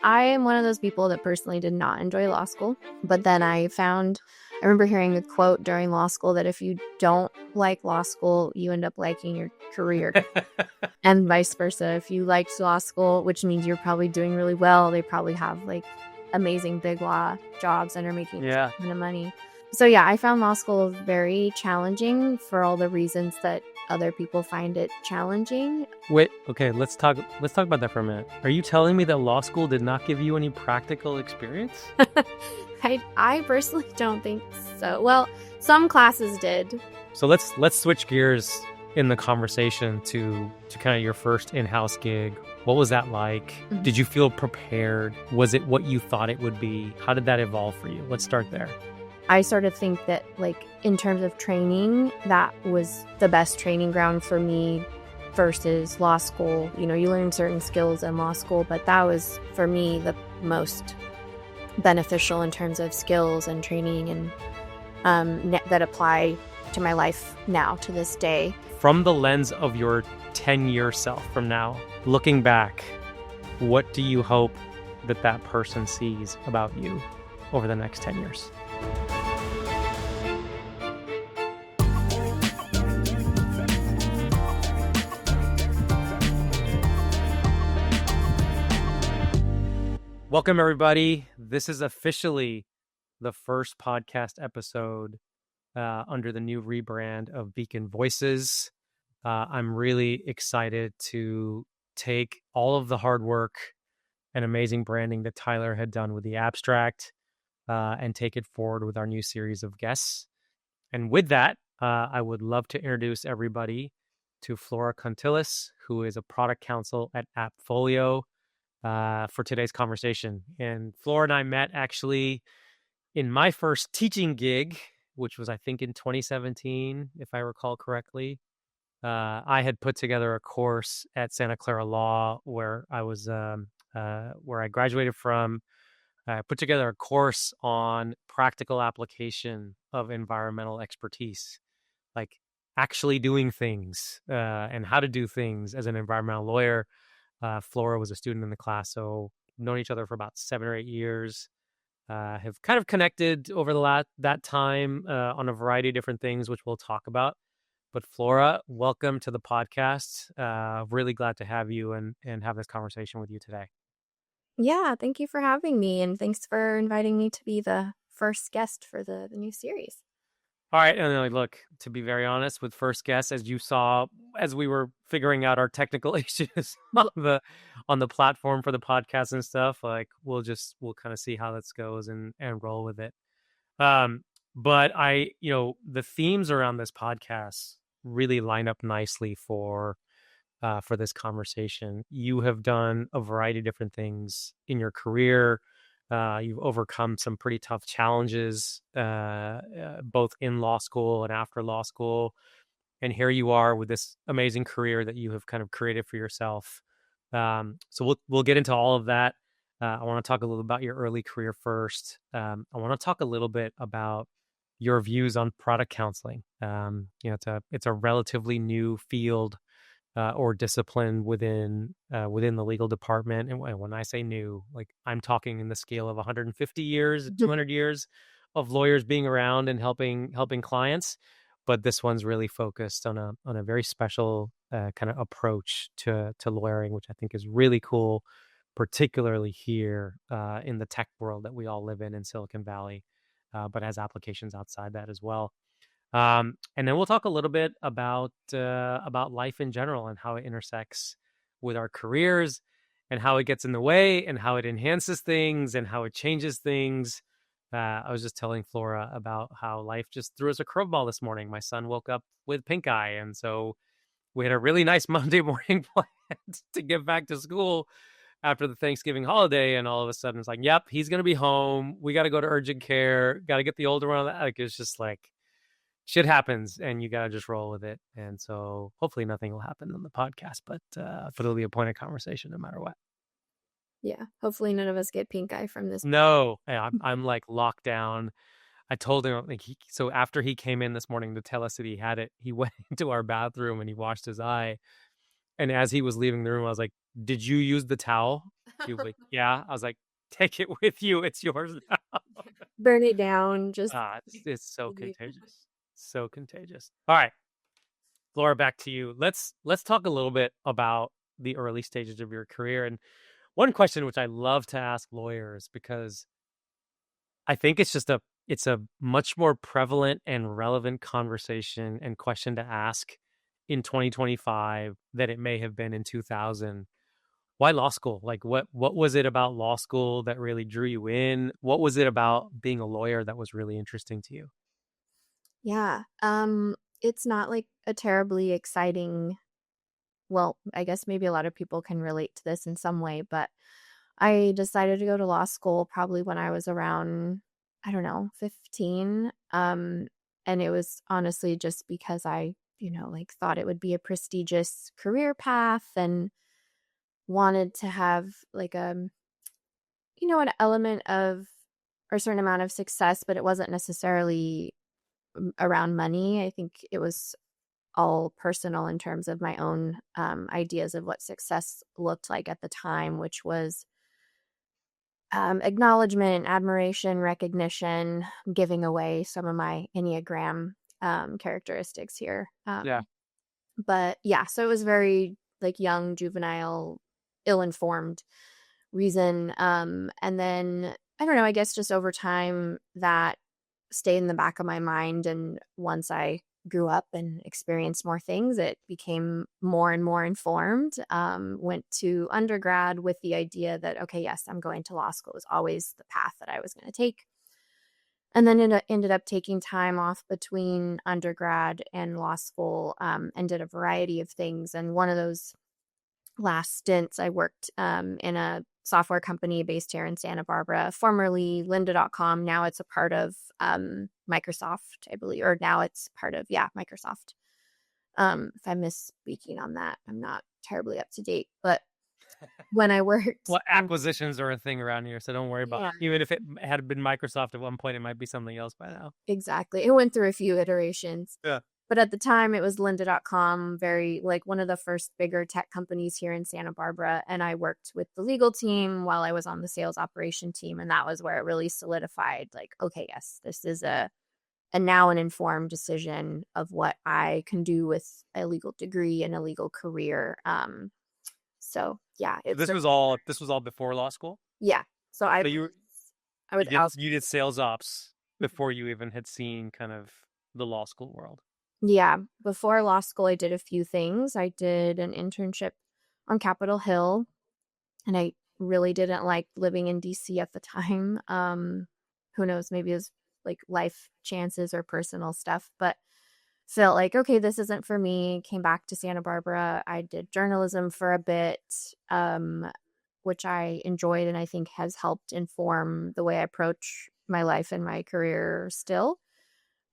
I am one of those people that personally did not enjoy law school. But then I remember hearing a quote during law school that if you don't like law school, you end up liking your career. And vice versa. If you liked law school, which means you're probably doing really well, they probably have like amazing big law jobs and are making a ton of money. So yeah, I found law school very challenging for all the reasons that other people find it challenging. Wait, okay, let's talk about that for a minute. Are you telling me that law school did not give you any practical experience? I personally don't think so. Well, some classes did. So let's switch gears in the conversation to kind of your first in-house gig. What was that like? Mm-hmm. Did you feel prepared? Was it what you thought it would be? How did that evolve for you? Let's start there. I sort of think that, like, in terms of training, that was the best training ground for me versus law school. You know, you learn certain skills in law school, but that was, for me, the most beneficial in terms of skills and training and that apply to my life now, to this day. From the lens of your 10-year self from now, looking back, what do you hope that person sees about you over the next 10 years? Welcome, everybody. This is officially the first podcast episode under the new rebrand of Beacon Voices. I'm really excited to take all of the hard work and amazing branding that Tyler had done with the abstract and take it forward with our new series of guests. And with that, I would love to introduce everybody to Flora Kontilis, who is a product counsel at AppFolio, for today's conversation. And Flora and I met actually in my first teaching gig, which was, I think, in 2017, if I recall correctly. I had put together a course at Santa Clara Law where I was, where I graduated from. I put together a course on practical application of environmental expertise, like actually doing things and how to do things as an environmental lawyer. Flora was a student in the class, so known each other for about 7 or 8 years. Have kind of connected over that time on a variety of different things, which we'll talk about. But Flora, welcome to the podcast. Really glad to have you and have this conversation with you today. Yeah, thank you for having me, and thanks for inviting me to be the first guest for the new series. All right, and look, to be very honest, with first guests, as you saw, as we were figuring out our technical issues on the platform for the podcast and stuff, like we'll kind of see how this goes and roll with it. But the themes around this podcast really line up nicely for this conversation. You have done a variety of different things in your career. You've overcome some pretty tough challenges, both in law school and after law school. And here you are with this amazing career that you have kind of created for yourself. So we'll get into all of that. I want to talk a little about your early career first. I want to talk a little bit about your views on product counseling. It's a relatively new field or discipline within the legal department. And when I say new, like I'm talking in the scale of 150 years, 200 years of lawyers being around and helping clients. But this one's really focused on a very special kind of approach to lawyering, which I think is really cool, particularly here in the tech world that we all live in Silicon Valley, but has applications outside that as well. And then we'll talk a little bit about life in general and how it intersects with our careers and how it gets in the way and how it enhances things and how it changes things. I was just telling Flora about how life just threw us a curveball this morning. My son woke up with pink eye, and so we had a really nice Monday morning planned to get back to school after the Thanksgiving holiday, and all of a sudden it's like, yep, he's going to be home. We got to go to urgent care. Got to get the older one on that. Like, it's just like, shit happens and you got to just roll with it. And so hopefully nothing will happen on the podcast, but it'll be a point of conversation no matter what. Yeah. Hopefully none of us get pink eye from this. No, I'm like locked down. I told him, like, so after he came in this morning to tell us that he had it, he went into our bathroom and he washed his eye. And as he was leaving the room, I was like, "Did you use the towel?" He was like, "Yeah." I was like, "Take it with you. It's yours now." Burn it down. Just It's so contagious. So contagious. All right, Laura, back to you. Let's talk a little bit about the early stages of your career. And one question which I love to ask lawyers, because I think it's a much more prevalent and relevant conversation and question to ask in 2025 than it may have been in 2000. Why law school? Like what was it about law school that really drew you in? What was it about being a lawyer that was really interesting to you? Yeah. It's not like a terribly exciting, well, I guess maybe a lot of people can relate to this in some way, but I decided to go to law school probably when I was around, I don't know, 15. And it was honestly just because I, like thought it would be a prestigious career path and wanted to have like an element of or a certain amount of success, but it wasn't necessarily around money. I think it was all personal in terms of my own ideas of what success looked like at the time, which was acknowledgement, admiration, recognition, giving away some of my Enneagram characteristics here. Yeah. But yeah, so it was very like young, juvenile, ill-informed reason. And then I don't know, I guess just over time that stayed in the back of my mind. And once I grew up and experienced more things, it became more and more informed. Went to undergrad with the idea that, okay, yes, I'm going to law school was always the path that I was going to take. And then ended up taking time off between undergrad and law school, and did a variety of things. And one of those last stints, I worked in a software company based here in Santa Barbara, formerly lynda.com. Now it's a part of Microsoft, I believe, or now it's part of, Microsoft. If I'm misspeaking on that, I'm not terribly up to date. But when I worked... Well, acquisitions are a thing around here, so don't worry about it. Even if it had been Microsoft at one point, it might be something else by now. Exactly. It went through a few iterations. Yeah. But at the time, it was lynda.com, very like one of the first bigger tech companies here in Santa Barbara. And I worked with the legal team while I was on the sales operation team. And that was where it really solidified, like, okay, yes, this is a now an informed decision of what I can do with a legal degree and a legal career. So yeah, This was all before law school? Yeah. So I was out. You did sales ops before you even had seen kind of the law school world. Yeah. Before law school, I did a few things. I did an internship on Capitol Hill, and I really didn't like living in DC at the time. Who knows? Maybe it was like life chances or personal stuff, but felt like, okay, this isn't for me. Came back to Santa Barbara. I did journalism for a bit, which I enjoyed and I think has helped inform the way I approach my life and my career still.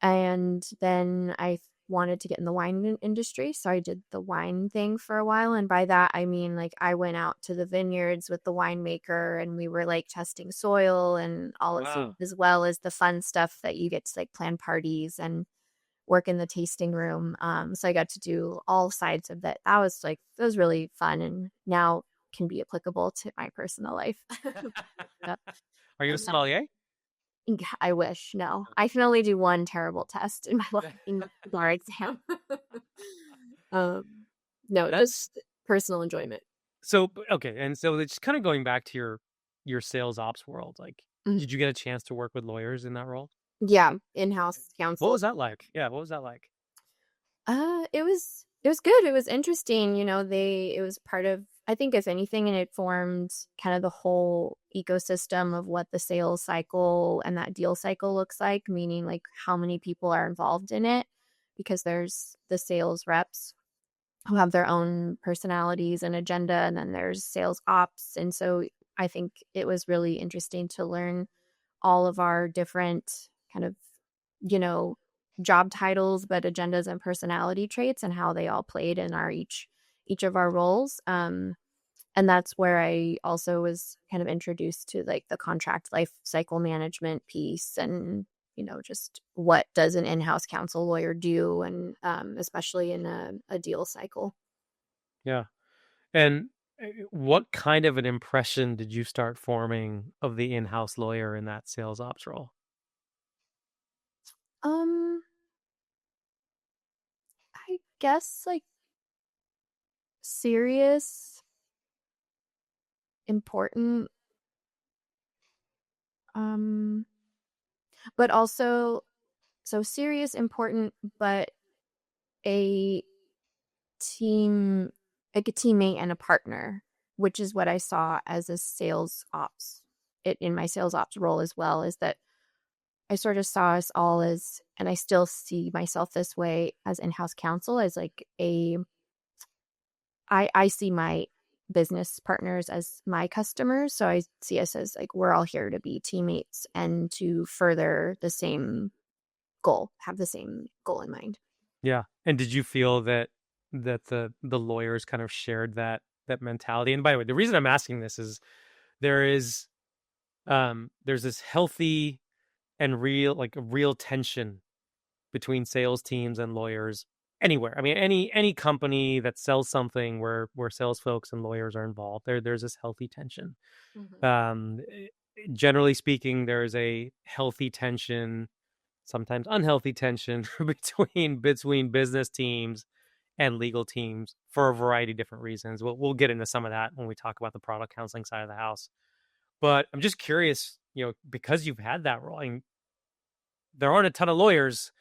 And then I wanted to get in the wine industry. So I did the wine thing for a while. And by that, I mean, like, I went out to the vineyards with the winemaker and we were like testing soil and all as well as the fun stuff that you get to like plan parties and work in the tasting room. So I got to do all sides of that. That was really fun and now can be applicable to my personal life. Are you a sommelier? I wish. No, I can only do one terrible test in my life in the bar exam. No, that's personal enjoyment. So, okay. And so it's kind of going back to your sales ops world. Like, did you get a chance to work with lawyers in that role? Yeah. In-house counsel. What was that like? Yeah. What was that like? It was good. It was interesting. It was part of, I think if anything, and it formed kind of the whole ecosystem of what the sales cycle and that deal cycle looks like, meaning like how many people are involved in it, because there's the sales reps who have their own personalities and agenda, and then there's sales ops. And so I think it was really interesting to learn all of our different kind of, job titles, but agendas and personality traits and how they all played in our each of our roles. And that's where I also was kind of introduced to like the contract life cycle management piece and, just what does an in-house counsel lawyer do, and especially in a deal cycle. Yeah. And what kind of an impression did you start forming of the in-house lawyer in that sales ops role? I guess like serious, important, um, but also so serious, important, but a team, like a teammate and a partner, which is what I saw as a sales ops in my sales ops role as well, is that I sort of saw us all as, and I still see myself this way as in-house counsel, as like I see my business partners as my customers. So I see us as like, we're all here to be teammates and to further the same goal, have the same goal in mind. Yeah. And did you feel that the lawyers kind of shared that mentality? And by the way, the reason I'm asking this is there is there's this healthy and real tension between sales teams and lawyers anywhere. I mean, any company that sells something where sales folks and lawyers are involved, there's this healthy tension. Mm-hmm. Um, Generally speaking, there's a healthy tension, sometimes unhealthy tension between business teams and legal teams for a variety of different reasons. We'll get into some of that when we talk about the product counseling side of the house. But I'm just curious, because you've had that role. I mean, there aren't a ton of lawyers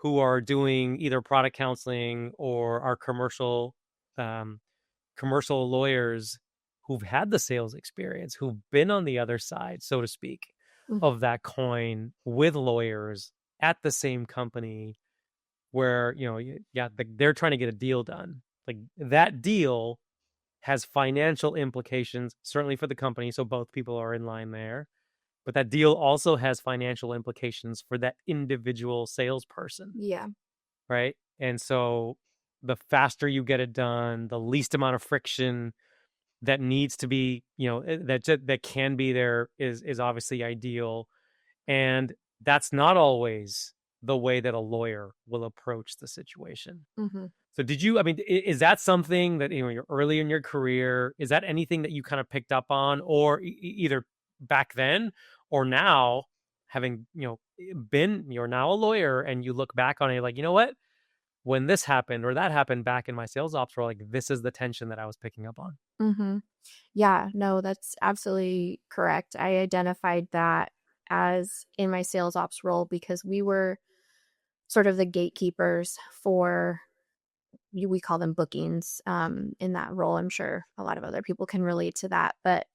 who are doing either product counseling or are um, commercial lawyers who've had the sales experience, who've been on the other side, so to speak, Mm-hmm. of that coin with lawyers at the same company where, they're trying to get a deal done. Like that deal has financial implications, certainly for the company. So both people are in line there. But that deal also has financial implications for that individual salesperson, Yeah. right? And so the faster you get it done, the least amount of friction that needs to be, that can be there is obviously ideal. And that's not always the way that a lawyer will approach the situation. Mm-hmm. So I mean, is that something that, you're early in your career, is that anything that you kind of picked up on, or either back then or now, having, you're now a lawyer and you look back on it like, you know what, when this happened or that happened back in my sales ops role, like this is the tension that I was picking up on. Mm-hmm. Yeah, no, that's absolutely correct. I identified that as in my sales ops role because we were sort of the gatekeepers for, we call them bookings, in that role. I'm sure a lot of other people can relate to that, but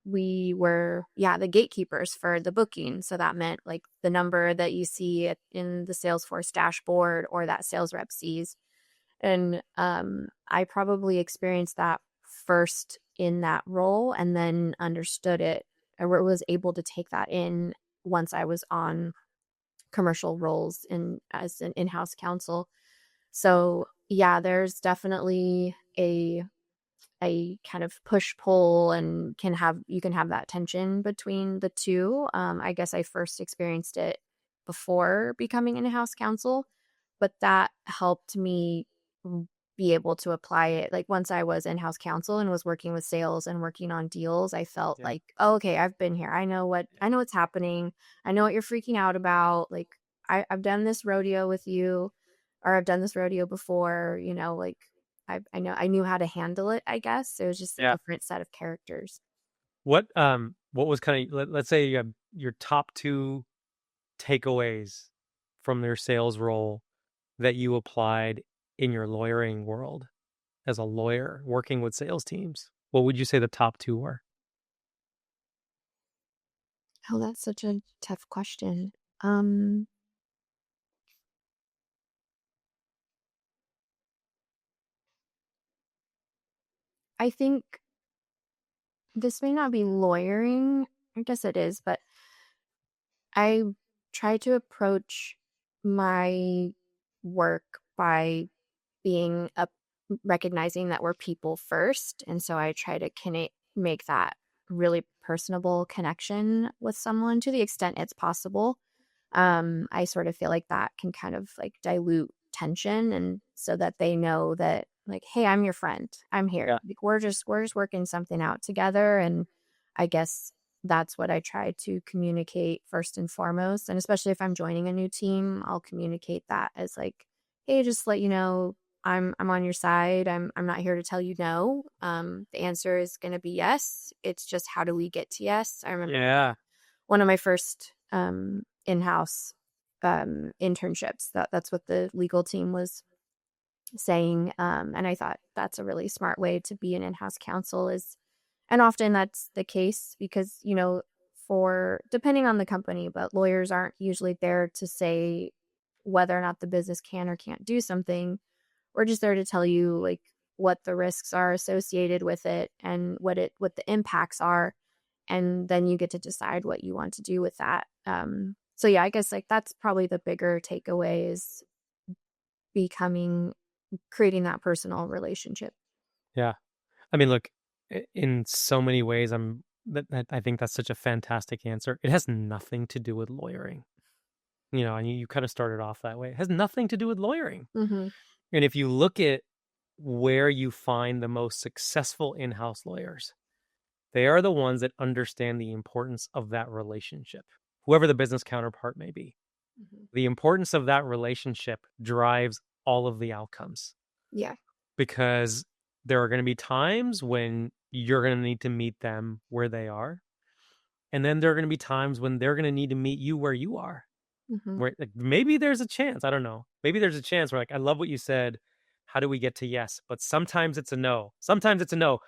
we were, yeah, the gatekeepers for the booking. So that meant like the number that you see in the Salesforce dashboard or that sales rep sees. And I probably experienced that first in that role and then understood it, or was able to take that in once I was on commercial roles in as an in-house counsel. So yeah, there's definitely a kind of push pull, and you can have that tension between the two. I guess I first experienced it before becoming an in-house counsel, but that helped me be able to apply it. Like once I was in-house counsel and was working with sales and working on deals, I felt Yeah. like, oh, okay, I've been here. I know what's happening. I know what you're freaking out about. Like I've done this rodeo with you, or I've done this rodeo before, like I knew how to handle it, I guess. It was just a Yeah. different set of characters. What was kind of, let's say you have your top two takeaways from their sales role that you applied in your lawyering world as a lawyer working with sales teams? What would you say the top two were? Oh, that's such a tough question. Um, I think this may not be lawyering. I guess it is, but I try to approach my work by being up, recognizing that we're people first. And so I try to make that really personable connection with someone to the extent it's possible. I sort of feel like that can kind of like dilute tension, and so that they know that like, hey, I'm your friend. I'm here. Yeah. Like, we're just working something out together. And I guess that's what I try to communicate first and foremost. And especially if I'm joining a new team, I'll communicate that as like, hey, just let you know, I'm on your side. I'm not here to tell you no. The answer is going to be yes. It's just, how do we get to yes? I remember Yeah. one of my first in-house internships. That's what the legal team was saying. And I thought that's a really smart way to be an in-house counsel is, and often that's the case because, you know, for depending on the company, but lawyers aren't usually there to say whether or not the business can or can't do something. We're just there to tell you like what the risks are associated with it and what the impacts are, and then you get to decide what you want to do with that. So yeah, I guess like that's probably the bigger takeaway is creating that personal relationship. Yeah. I mean, look, in so many ways, I think that's such a fantastic answer. It has nothing to do with lawyering, you know, and you kind of started off that way. It has nothing to do with lawyering. Mm-hmm. And if you look at where you find the most successful in-house lawyers, they are the ones that understand the importance of that relationship, whoever the business counterpart may be. Mm-hmm. The importance of that relationship drives all of the outcomes. Yeah. Because there are going to be times when you're going to need to meet them where they are. And then there are going to be times when they're going to need to meet you where you are. Mm-hmm. Where like, maybe there's a chance. I don't know. Maybe there's a chance where like, I love what you said. How do we get to yes? But sometimes it's a no. Sometimes it's a no.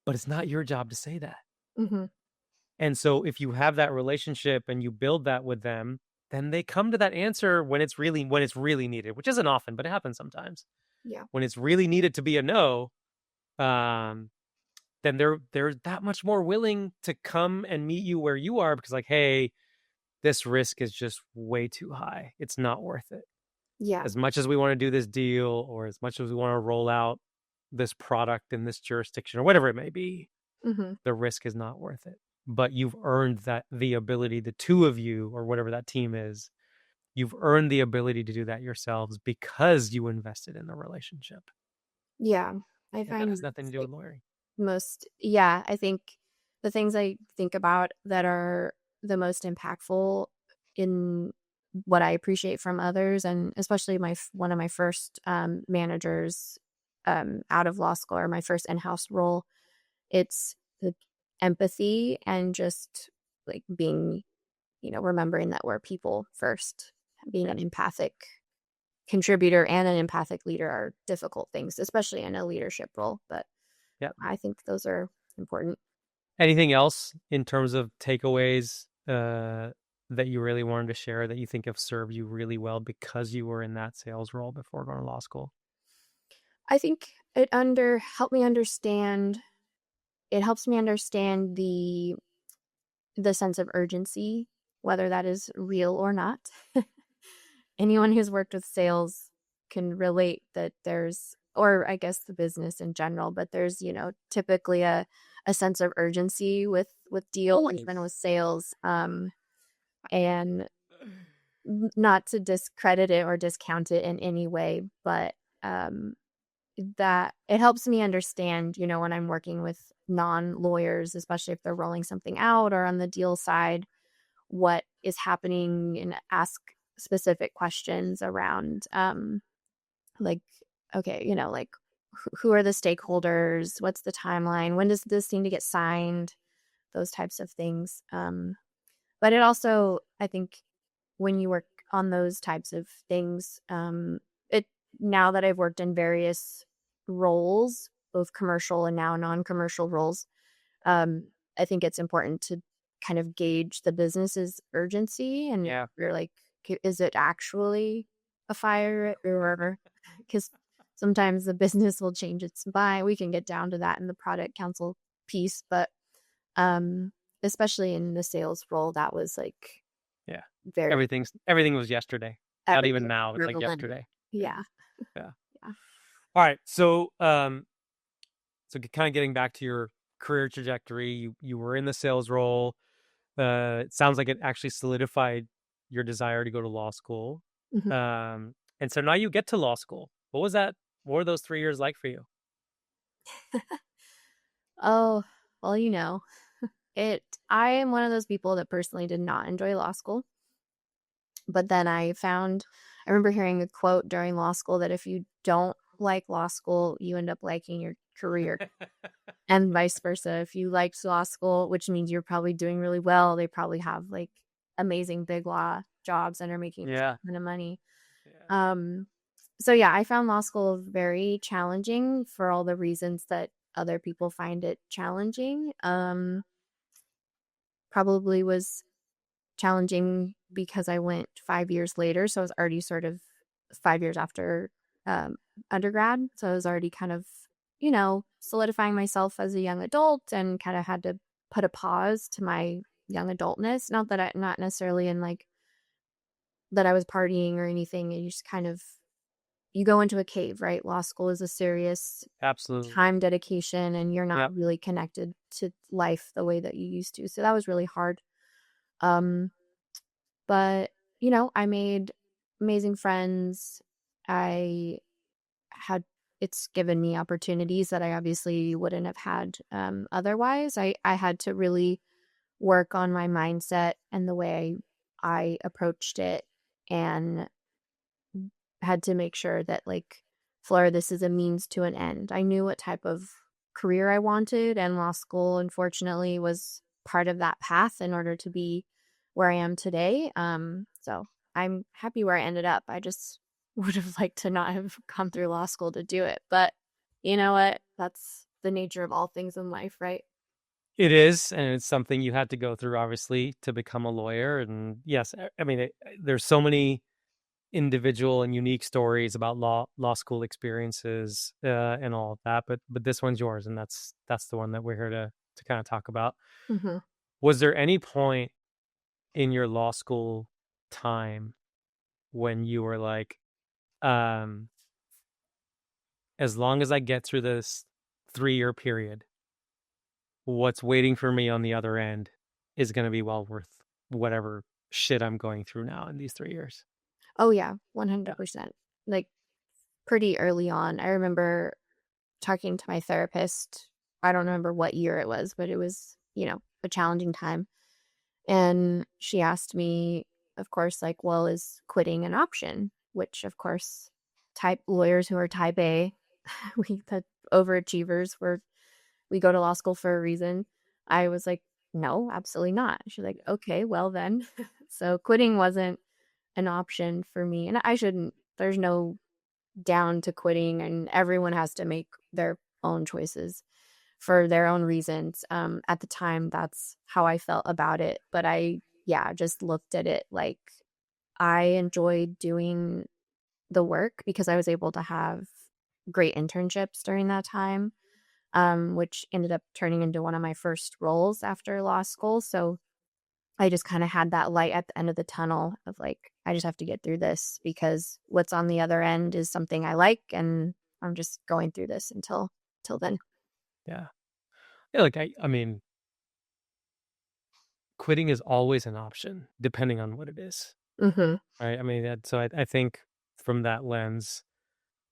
But it's not your job to say that. Mm-hmm. And so if you have that relationship and you build that with them, then they come to that answer when it's really needed, which isn't often, but it happens sometimes. Yeah. When it's really needed to be a no, then they're that much more willing to come and meet you where you are because like, hey, this risk is just way too high. It's not worth it. Yeah. As much as we want to do this deal or as much as we want to roll out this product in this jurisdiction or whatever it may be, Mm-hmm. the risk is not worth it. But you've earned the ability, the two of you or whatever that team is, you've earned the ability to do that yourselves because you invested in the relationship. Yeah. I And that find has nothing to do with lawyering. I think the things I think about that are the most impactful in what I appreciate from others, and especially one of my first managers out of law school, or my first in-house role, it's the empathy and just like being, you know, remembering that we're people first. Being an empathic contributor and an empathic leader are difficult things, especially in a leadership role. But Yeah. I think those are important. Anything else in terms of takeaways that you really wanted to share that you think have served you really well because you were in that sales role before going to law school? I think helped me understand. It helps me understand the sense of urgency, whether that is real or not. Anyone who's worked with sales can relate that or I guess the business in general, but there's, you know, typically a sense of urgency with deals, even with sales. And not to discredit it or discount it in any way, but that it helps me understand, you know, when I'm working with non-lawyers, especially if they're rolling something out or on the deal side, what is happening, and ask specific questions around like, okay, you know, like who are the stakeholders, what's the timeline, when does this need to get signed, those types of things. But it also, I think, when you work on those types of things, it now that I've worked in various roles, both commercial and now non-commercial roles, I think it's important to kind of gauge the business's urgency, and Yeah. you're like, is it actually a fire or because sometimes the business will change its mind. We can get down to that in the product counsel piece, but especially in the sales role, that was like Yeah. very Everything was yesterday. Not even everything. now. It's like yesterday. Yeah. Yeah. Yeah. All right. So kind of getting back to your career trajectory, you were in the sales role. It sounds like it actually solidified your desire to go to law school. Mhm. And so now you get to law school. What were those 3 years like for you? Oh, well, I am one of those people that personally did not enjoy law school. But then I remember hearing a quote during law school that if you don't like law school, you end up liking your career, and vice versa. If you liked law school, which means you're probably doing really well, they probably have like amazing big law jobs and are making Yeah. a ton of money. Yeah. Um, so yeah, I found law school very challenging for all the reasons that other people find it challenging. Probably was challenging because I went 5 years later, so I was already sort of 5 years after, um, undergrad, so I was already kind of, solidifying myself as a young adult and kinda had to put a pause to my young adultness. Not necessarily in, like, that I was partying or anything, you just kind of you go into a cave, right? Law school is a serious Absolutely. time dedication, and you're not Yep. really connected to life the way that you used to, so that was really hard. Um But, I made amazing friends. I had it's given me opportunities that I obviously wouldn't have had otherwise. I had to really work on my mindset and the way I approached it, and had to make sure that, like, Flora, this is a means to an end. I knew what type of career I wanted, and law school, unfortunately, was part of that path in order to be where I am today. So I'm happy where I ended up. I just would have liked to not have gone through law school to do it. But you know what? That's the nature of all things in life, right? It is, and it's something you had to go through, obviously, to become a lawyer. And yes, I mean, there's so many individual and unique stories about law school experiences and all of that. But this one's yours, and that's the one that we're here to kind of talk about. Hmm. Was there any point in your law school time when you were like, um, as long as I get through this 3 year period, what's waiting for me on the other end is going to be well worth whatever shit I'm going through now in these 3 years? Oh yeah, Yeah. 100%. Like pretty early on, I remember talking to my therapist. I don't remember what year it was, but it was, a challenging time. And she asked me, of course, like, well, is quitting an option? Which, of course, type lawyers who are type A, the overachievers, we go to law school for a reason. I was like, no, absolutely not. She's like, okay, well then. So quitting wasn't an option for me. And there's no down to quitting, and everyone has to make their own choices for their own reasons. At the time, that's how I felt about it. But yeah, just looked at it like I enjoyed doing the work because I was able to have great internships during that time, which ended up turning into one of my first roles after law school. So I just kind of had that light at the end of the tunnel of like, I just have to get through this because what's on the other end is something I like, and I'm just going through this till then. Yeah. Yeah, like I mean, quitting is always an option depending on what it is. Mhm. Right. I mean, so I think from that lens,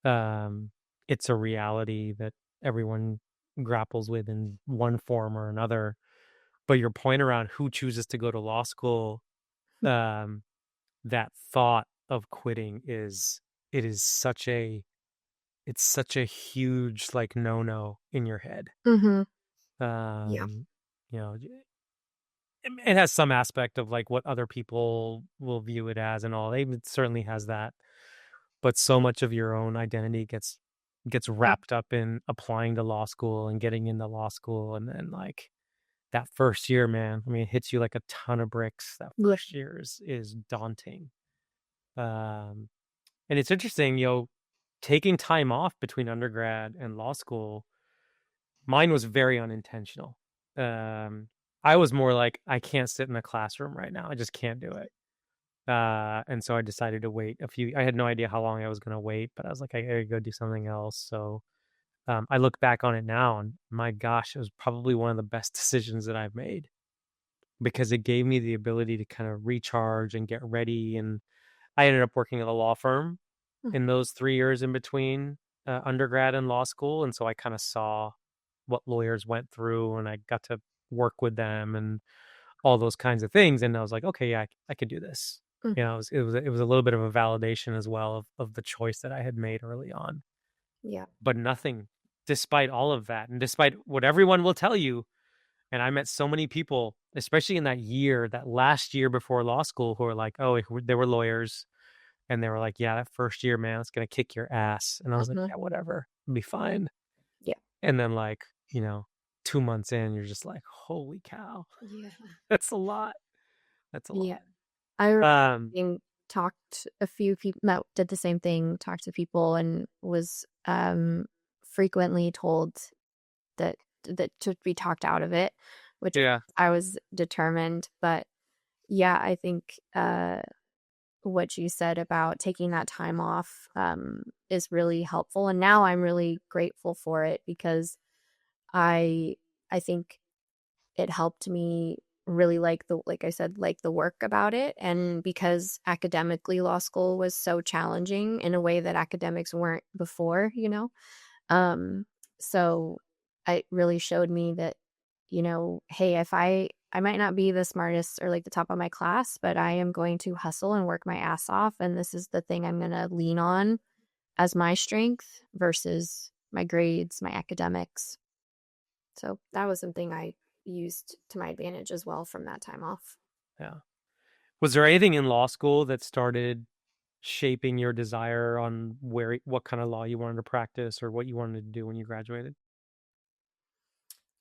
um, it's a reality that everyone grapples with in one form or another. But your point around who chooses to go to law school, um, that thought of quitting it is it's such a huge like no in your head. Mhm. Yeah. Um, you know, it has some aspect of like what other people will view it as and all. It certainly has that, but so much of your own identity gets wrapped up in applying to law school and getting into law school, and then like that first year, man, I mean, it hits you like a ton of bricks. That Yeah. first year is daunting. Um, and it's interesting, taking time off between undergrad and law school. Mine was very unintentional. Um, I was more like, I can't sit in a classroom right now. I just can't do it. And so I decided to wait I had no idea how long I was going to wait, but I was like, I gotta go do something else. So, I look back on it now and my gosh, it was probably one of the best decisions that I've made because it gave me the ability to kind of recharge and get ready. And I ended up working at a law firm Mm. in those 3 years in between. undergrad and law school, and so I kind of saw what lawyers went through, and I got to work with them and all those kinds of things. And I was like, okay, yeah, I could do this. Mm. You know, it was a little bit of a validation as well of the choice that I had made early on. Yeah. But nothing, despite all of that, and despite what everyone will tell you, and I met so many people, especially in that last year before law school, who were like, oh, they were lawyers. And they were like, yeah, that first year, man, it's going to kick your ass. And I was like, Mhm. yeah, whatever. It'll be fine. Yeah. And then, like, 2 months in, you're just like, holy cow, Yeah. that's a lot. That's a Yeah. lot. I remember Um, talked a few people that did the same thing, talked to people, and was frequently told that to be talked out of it, which yeah. I was determined. But yeah, I think what you said about taking that time off is really helpful, and now I'm really grateful for it because I I think it helped me really like I said, like the work about it. And because academically law school was so challenging in a way that academics weren't before, um so it really showed me that, hey, if I might not be the smartest or like the top of my class, but I am going to hustle and work my ass off, and this is the thing I'm going to lean on as my strength versus my grades, my academics. So that was something I used to my advantage as well from that time off. Yeah. Was there anything in law school that started shaping your desire on what kind of law you wanted to practice or what you wanted to do when you graduated?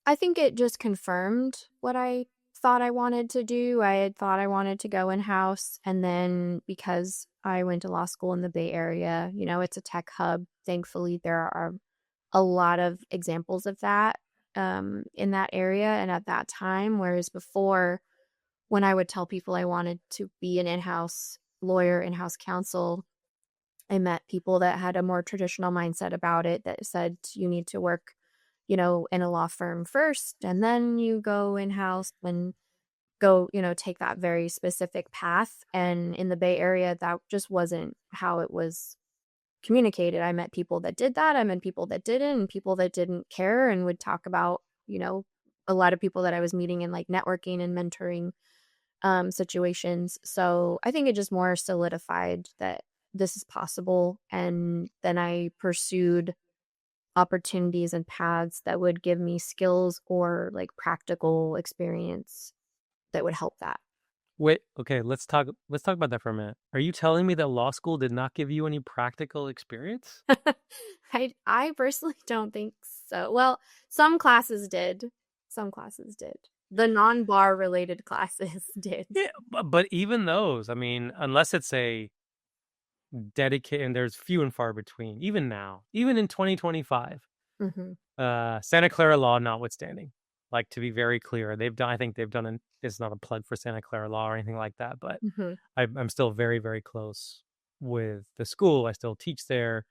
I think it just confirmed what I thought I wanted to do. I had thought I wanted to go in house. And then because I went to law school in the Bay Area, it's a tech hub. Thankfully, there are a lot of examples of that in that area and at that time. Whereas before, when I would tell people I wanted to be an in-house lawyer, in-house counsel, I met people that had a more traditional mindset about it that said you need to work, in a law firm first, and then you go in-house and go, take that very specific path. And in the Bay Area, that just wasn't how it was communicated. I met people that did that. I met people that didn't, and people that didn't care and would talk about, a lot of people that I was meeting in like networking and mentoring situations. So I think it just more solidified that this is possible. And then I pursued opportunities and paths that would give me skills or like practical experience that would help that. Wait, okay, let's talk about that for a minute. Are you telling me that law school did not give you any practical experience? I personally don't think so. Well, some classes did. Some classes did. The non-bar related classes did. Yeah, but even those, I mean, unless it's a dedicated, and there's few and far between, even now, even in 2025, Mm-hmm. Santa Clara law notwithstanding, like, to be very clear, I think they've done it's not a plug for Santa Clara law or anything like that, but Mm-hmm. I'm still very, very close with the school. I still teach there.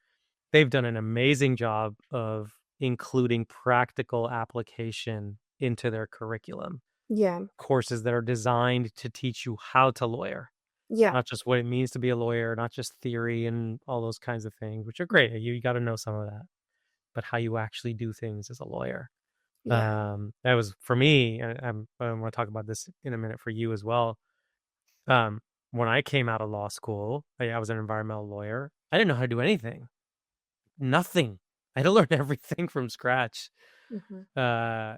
They've done an amazing job of including practical application into their curriculum, Yeah. courses that are designed to teach you how to lawyer, Yeah. not just what it means to be a lawyer, not just theory and all those kinds of things, which are great. You got to know some of that, but how you actually do things as a lawyer. Yeah. That was for me, and I want to talk about this in a minute for you as well. Um, when I came out of law school, I was an environmental lawyer. I didn't know how to do anything, nothing. I had to learn everything from scratch. Mm-hmm.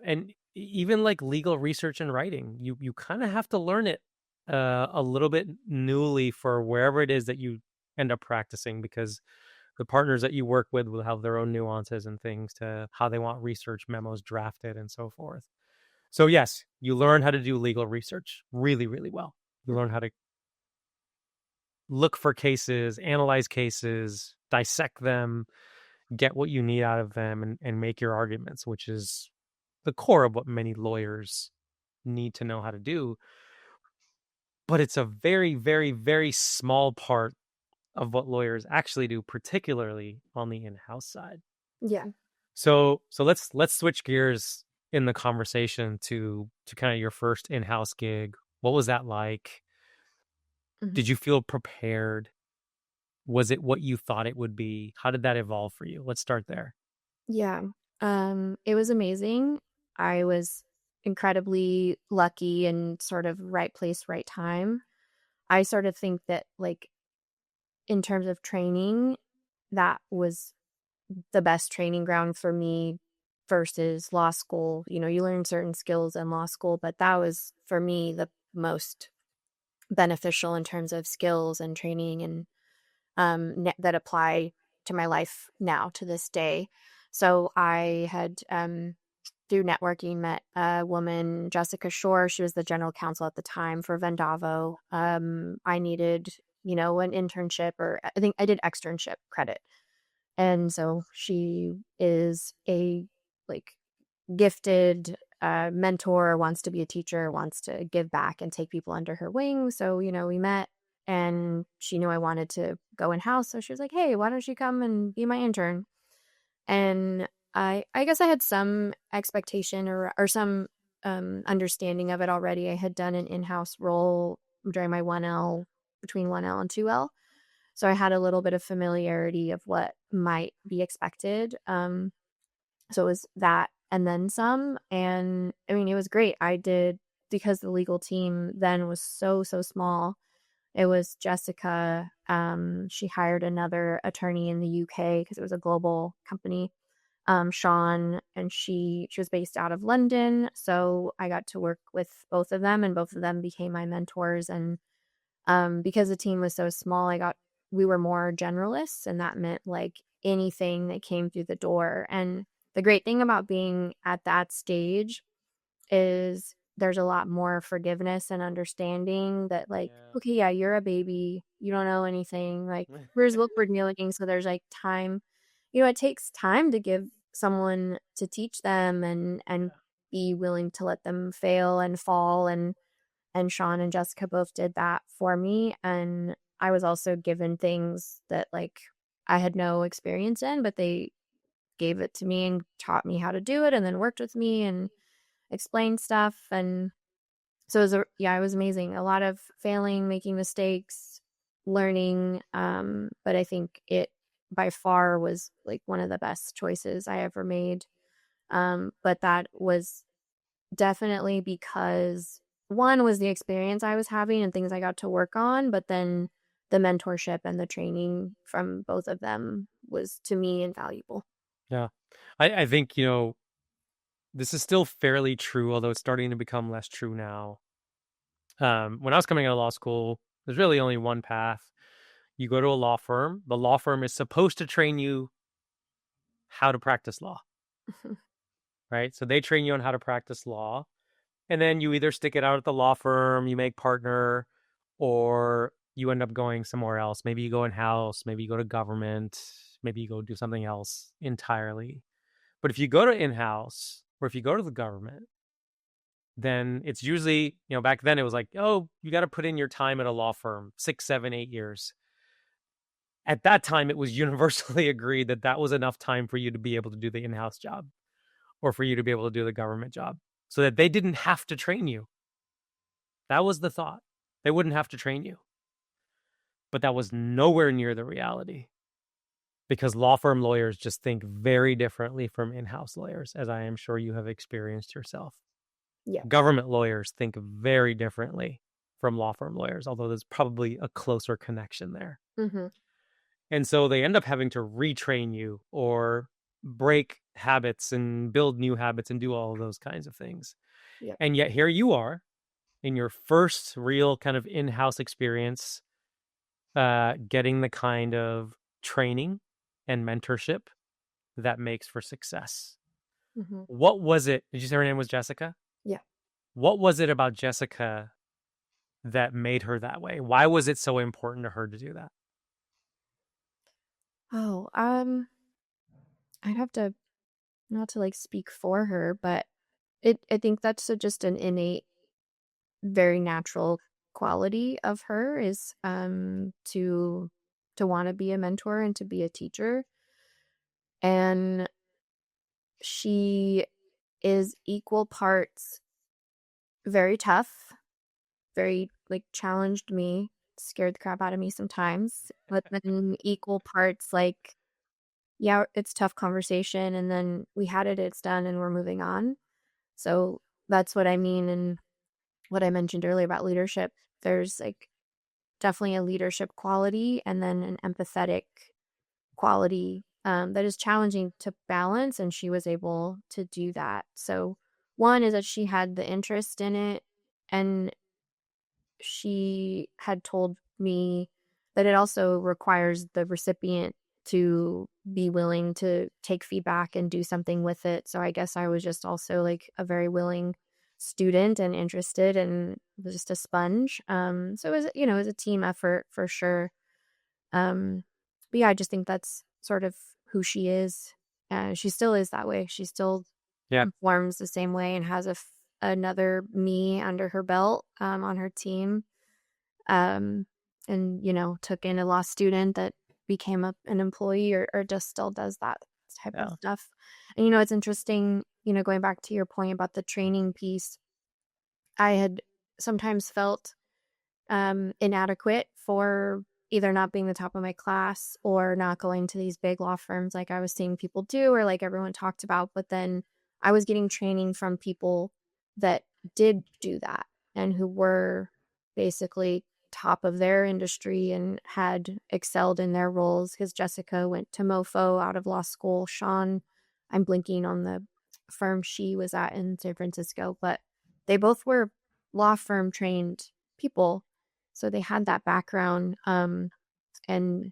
And even like legal research and writing, you kind of have to learn it a little bit newly for wherever it is that you end up practicing, because the partners that you work with will have their own nuances and things to how they want research memos drafted and so forth. So yes, you learn how to do legal research really, really well. You learn how to look for cases, analyze cases, dissect them, get what you need out of them, and make your arguments, which is the core of what many lawyers need to know how to do. But it's a very, very, very small part of what lawyers actually do, particularly on the in-house side. Yeah. So let's switch gears in the conversation to kind of your first in-house gig. What was that like? Mm-hmm. Did you feel prepared? Was it what you thought it would be? How did that evolve for you? Let's start there. Yeah. It was amazing. I was incredibly lucky and sort of right place, right time. I sort of think that like in terms of training, that was the best training ground for me versus law school. You know, you learn certain skills in law school, but that was for me the most beneficial in terms of skills and training and that apply to my life now to this day. So I had through networking met a woman, Jessica Shore. She was the general counsel at the time for Vendavo. I needed, you know, an internship, or I think I did externship credit. And so she is a like gifted mentor, wants to be a teacher, wants to give back and take people under her wing. So, you know, we met and she knew I wanted to go in house. So she was like, hey, why don't you come and be my intern? And I guess I had some expectation or some understanding of it already. I had done an in-house role during my 1L, between 1L and 2L. So I had a little bit of familiarity of what might be expected. So it was that and then some. And I mean, it was great. I did, because the legal team then was so small. It was Jessica. She hired another attorney in the UK because it was a global company. Sean, and she was based out of London. So I got to work with both of them, and both of them became my mentors. And because the team was so small, we were more generalists, and that meant like anything that came through the door. And the great thing about being at that stage is there's a lot more forgiveness and understanding that like, okay, yeah, you're a baby, you don't know anything. Like, where's look we're dealing, so there's like time. You know, it takes time to give someone to teach them and be willing to let them fail and fall, and Sean and Jessica both did that for me. And I was also given things that like I had no experience in, but they gave it to me and taught me how to do it, and then worked with me and explained stuff. And so it was amazing. A lot of failing, making mistakes, learning. But I think it by far was like one of the best choices I ever made. But that was definitely because one was the experience I was having and things I got to work on, but then the mentorship and the training from both of them was to me invaluable. Yeah. I think, this is still fairly true, although it's starting to become less true now. When I was coming out of law school, there's really only one path. You go to a law firm. The law firm is supposed to train you how to practice law, right? So they train you on how to practice law. And then you either stick it out at the law firm, you make partner, or you end up going somewhere else. Maybe you go in-house, maybe you go to government, maybe you go do something else entirely. But if you go to in-house or if you go to the government, then it's usually, back then it was like, oh, you got to put in your time at a law firm, 6, 7, 8 years. At that time, it was universally agreed that that was enough time for you to be able to do the in-house job or for you to be able to do the government job so that they didn't have to train you. That was the thought. They wouldn't have to train you. But that was nowhere near the reality because law firm lawyers just think very differently from in-house lawyers, as I am sure you have experienced yourself. Yeah. Government lawyers think very differently from law firm lawyers, although there's probably a closer connection there. Mm-hmm. And so they end up having to retrain you or break habits and build new habits and do all of those kinds of things. Yeah. And yet here you are in your first real kind of in-house experience, getting the kind of training and mentorship that makes for success. Mm-hmm. What was it? Did you say her name was Jessica? Yeah. What was it about Jessica that made her that way? Why was it so important to her to do that? Oh, I'd have to, not to like speak for her, but I think that's just an innate, very natural quality of her is to want to be a mentor and to be a teacher. And she is equal parts very tough, very like challenged me, scared the crap out of me sometimes, but then equal parts like, yeah, it's tough conversation, and then we had it, it's done, and we're moving on. So that's what I mean, and what I mentioned earlier about leadership. There's like definitely a leadership quality and then an empathetic quality that is challenging to balance, and she was able to do that. So one is that she had the interest in it, and she had told me that it also requires the recipient to be willing to take feedback and do something with it. So I guess I was just also like a very willing student and interested, and was just a sponge. So it was, it was a team effort for sure. But yeah, I just think that's sort of who she is. She still is that way. She still Yeah. performs the same way and has another me under her belt on her team. And took in a law student that became an employee, or just still does that type of stuff. And it's interesting, going back to your point about the training piece, I had sometimes felt inadequate for either not being the top of my class or not going to these big law firms like I was seeing people do, or like everyone talked about. But then I was getting training from people that did do that and who were basically top of their industry and had excelled in their roles. Because Jessica went to MoFo out of law school. Sean, I'm blinking on the firm she was at in San Francisco, but they both were law firm trained people. So they had that background. And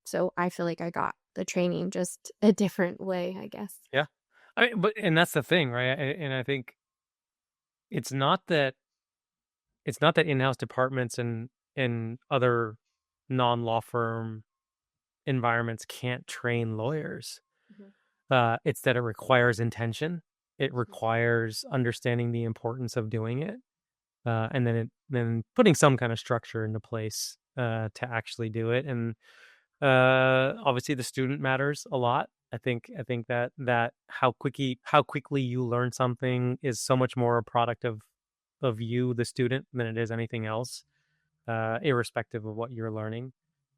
so I feel like I got the training just a different way, I guess. Yeah. And that's the thing, right? And I think it's not that in-house departments and other non-law firm environments can't train lawyers. It's that it requires intention. It requires understanding the importance of doing it, and then putting some kind of structure into place to actually do it. And obviously, the student matters a lot. I think that how quickly you learn something is so much more a product of you, the student, than it is anything else, irrespective of what you're learning.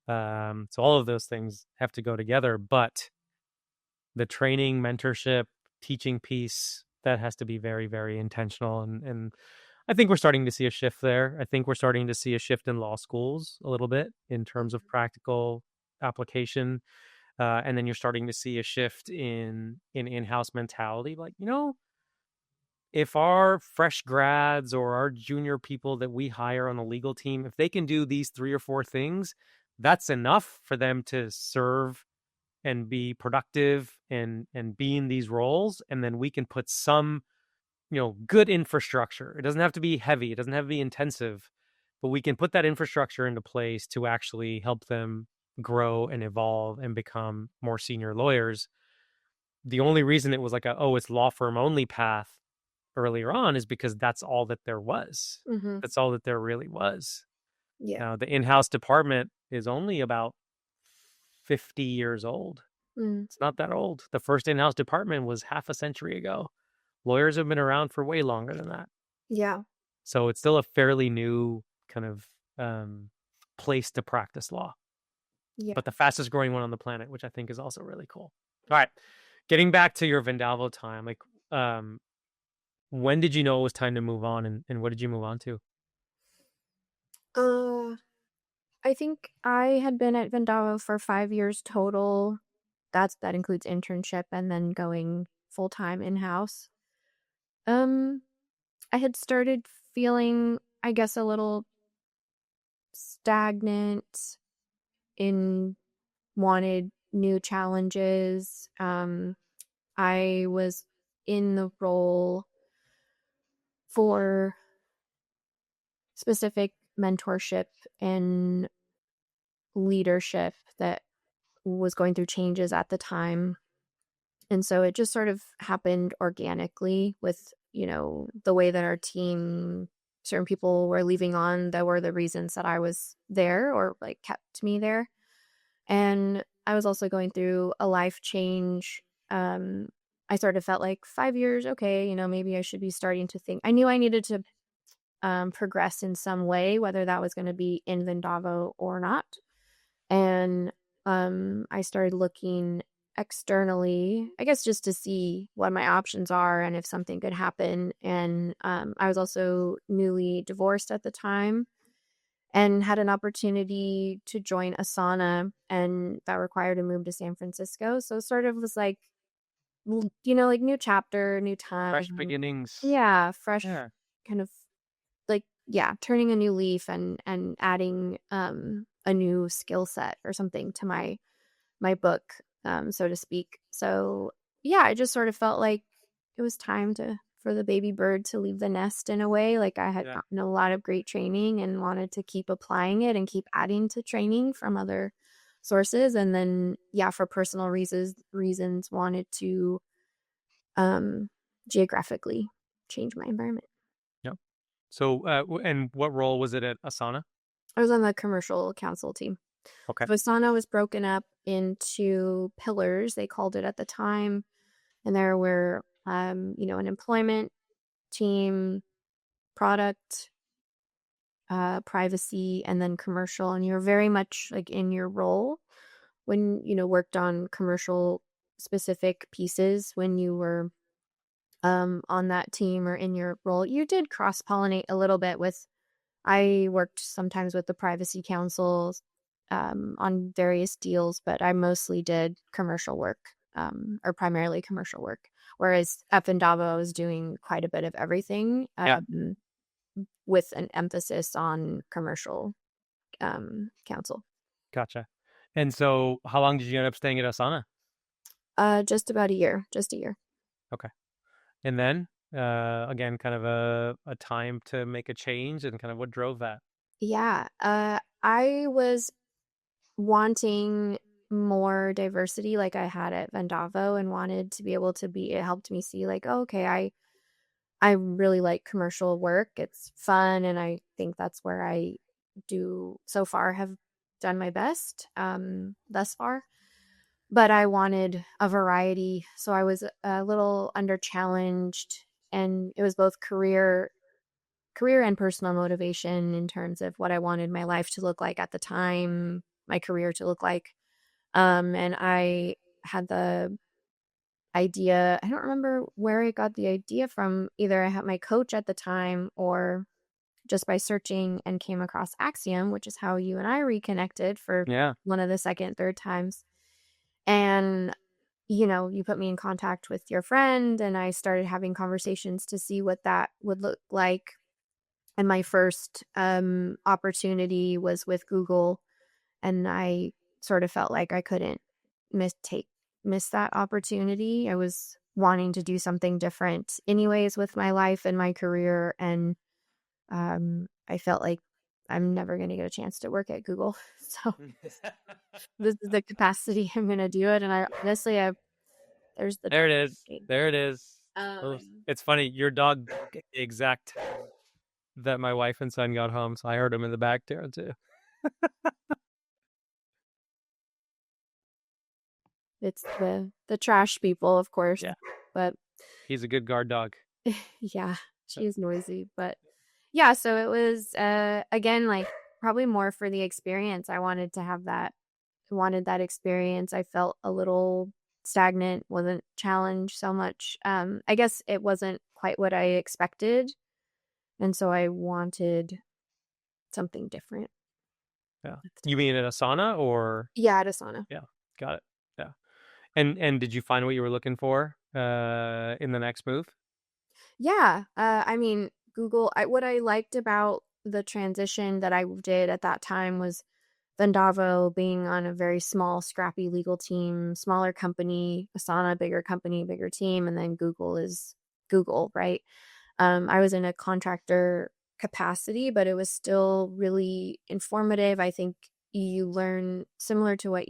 So all of those things have to go together, but the training, mentorship, teaching piece, that has to be very, very intentional. And I think we're starting to see a shift there. I think we're starting to see a shift in law schools a little bit in terms of practical application. And then you're starting to see a shift in in-house mentality. Like, if our fresh grads or our junior people that we hire on the legal team, if they can do these 3 or 4 things, that's enough for them to serve and be productive and be in these roles. And then we can put some, good infrastructure. It doesn't have to be heavy. It doesn't have to be intensive, but we can put that infrastructure into place to actually help them grow and evolve and become more senior lawyers. The only reason it was like it's law firm only path earlier on is because that's all that there was. That's all that there really was. Yeah. Now, the in-house department is only about 50 years old. It's not that old. The first in-house department was half a century ago. Lawyers have been around for way longer than that. Yeah. So it's still a fairly new kind of place to practice law. Yeah. But the fastest growing one on the planet, which I think is also really cool. All right. Getting back to your Vendavo time, like when did you know it was time to move on, and what did you move on to? I think I had been at Vendavo for 5 years total. That includes internship and then going full-time in-house. I had started feeling, I guess, a little stagnant in wanted new challenges. I was in the role for specific mentorship and leadership that was going through changes at the time. And so it just sort of happened organically with, the way that our team, certain people were leaving on that were the reasons that I was there or like kept me there. And I was also going through a life change. I sort of felt like 5 years, okay, maybe I should be starting to think. I knew I needed to progress in some way, whether that was going to be in Vendavo or not. And I started looking externally, I guess, just to see what my options are and if something could happen. And I was also newly divorced at the time and had an opportunity to join Asana, and that required a move to San Francisco. So it sort of was like, like new chapter, new Fresh time. beginnings. Yeah, fresh Yeah. kind of like, yeah, turning a new leaf and adding a new skill set or something to my book, so to speak. So yeah, I just sort of felt like it was time for the baby bird to leave the nest in a way. Like I had gotten a lot of great training and wanted to keep applying it and keep adding to training from other sources. And then, yeah, for personal reasons wanted to geographically change my environment. Yep. So, and what role was it at Asana? I was on the commercial counsel team. Okay. So Asana was broken up into pillars, they called it at the time. And there were, an employment team, product, privacy, and then commercial. And you're very much like in your role when, worked on commercial specific pieces when you were on that team or in your role. You did cross pollinate a little bit with, I worked sometimes with the privacy councils on various deals, but I mostly did commercial work, or primarily commercial work. Whereas at Vendavo, I was doing quite a bit of everything, with an emphasis on commercial counsel. Gotcha. And so, how long did you end up staying at Asana? Just about a year, just a year. Okay. And then, again, kind of a time to make a change, and kind of what drove that? Yeah. I was wanting more diversity like I had at Vendavo and wanted to be able to it helped me see like, oh, okay, I really like commercial work. It's fun. And I think that's where I do so far have done my best thus far. But I wanted a variety. So I was a little under challenged, and it was both career and personal motivation in terms of what I wanted my life to look like at the time, my career to look like. And I had the idea, I don't remember where I got the idea from. Either I had my coach at the time or just by searching and came across Axiom, which is how you and I reconnected for one of the second, third times. And, you put me in contact with your friend, and I started having conversations to see what that would look like. And my first opportunity was with Google, and I sort of felt like I couldn't miss that opportunity. I was wanting to do something different anyways with my life and my career, and I felt like I'm never going to get a chance to work at Google. So this is the capacity I'm going to do it. And I honestly, there's the There it is. game. There it is. It's funny. Your dog barked at the exact time that my wife and son got home, so I heard him in the back there too. It's the trash people, of course. Yeah. But he's a good guard dog. Yeah, she is noisy, but yeah, so it was again like probably more for the experience. I wanted to have that experience. I felt a little stagnant, wasn't challenged so much. I guess it wasn't quite what I expected, and so I wanted something different. Yeah. You mean at Asana or? Yeah, at Asana. Yeah, got it. Yeah. And did you find what you were looking for in the next move? Yeah. I mean, Google, what I liked about the transition that I did at that time was Vendavo being on a very small, scrappy legal team, smaller company, Asana, bigger company, bigger team, and then Google is Google, right? I was in a contractor capacity, but it was still really informative. I think you learn similar to what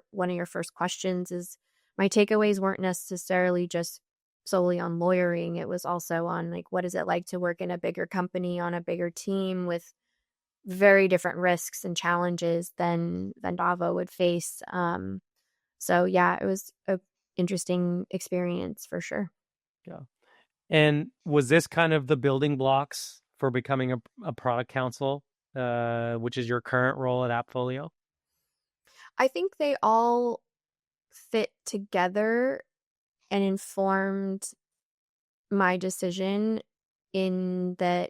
one of your first questions is. My takeaways weren't necessarily just solely on lawyering. It was also on like, what is it like to work in a bigger company on a bigger team with very different risks and challenges than Vendavo would face. So yeah, it was a interesting experience for sure. Yeah. And was this kind of the building blocks for becoming a product counsel, which is your current role at AppFolio? I think they all fit together and informed my decision in that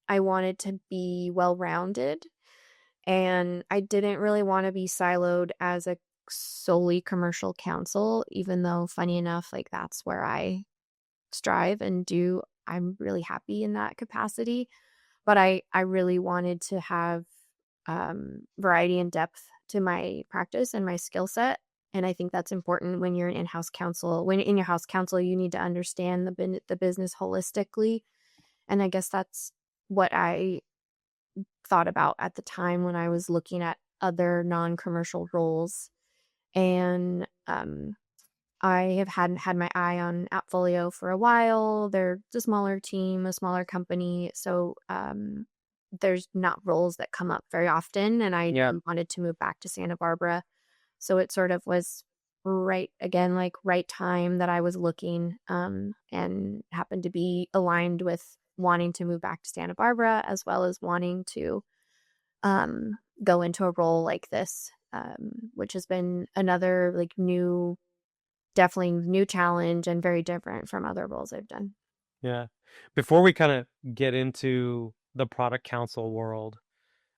I wanted to be well-rounded, and I didn't really want to be siloed as a solely commercial counsel, even though funny enough, like that's where I strive and do. I'm really happy in that capacity, but I really wanted to have variety and depth to my practice and my skill set. And I think that's important when you're an in-house counsel. When in your house counsel, you need to understand the business holistically. And I guess that's what I thought about at the time when I was looking at other non-commercial roles. And I have had my eye on AppFolio for a while. They're a smaller team, a smaller company, so there's not roles that come up very often. And I Yeah. wanted to move back to Santa Barbara, so it sort of was right again, like right time that I was looking, and happened to be aligned with wanting to move back to Santa Barbara as well as wanting to go into a role like this, which has been another like definitely new challenge and very different from other roles I've done. Yeah. Before we kind of get into the product counsel world,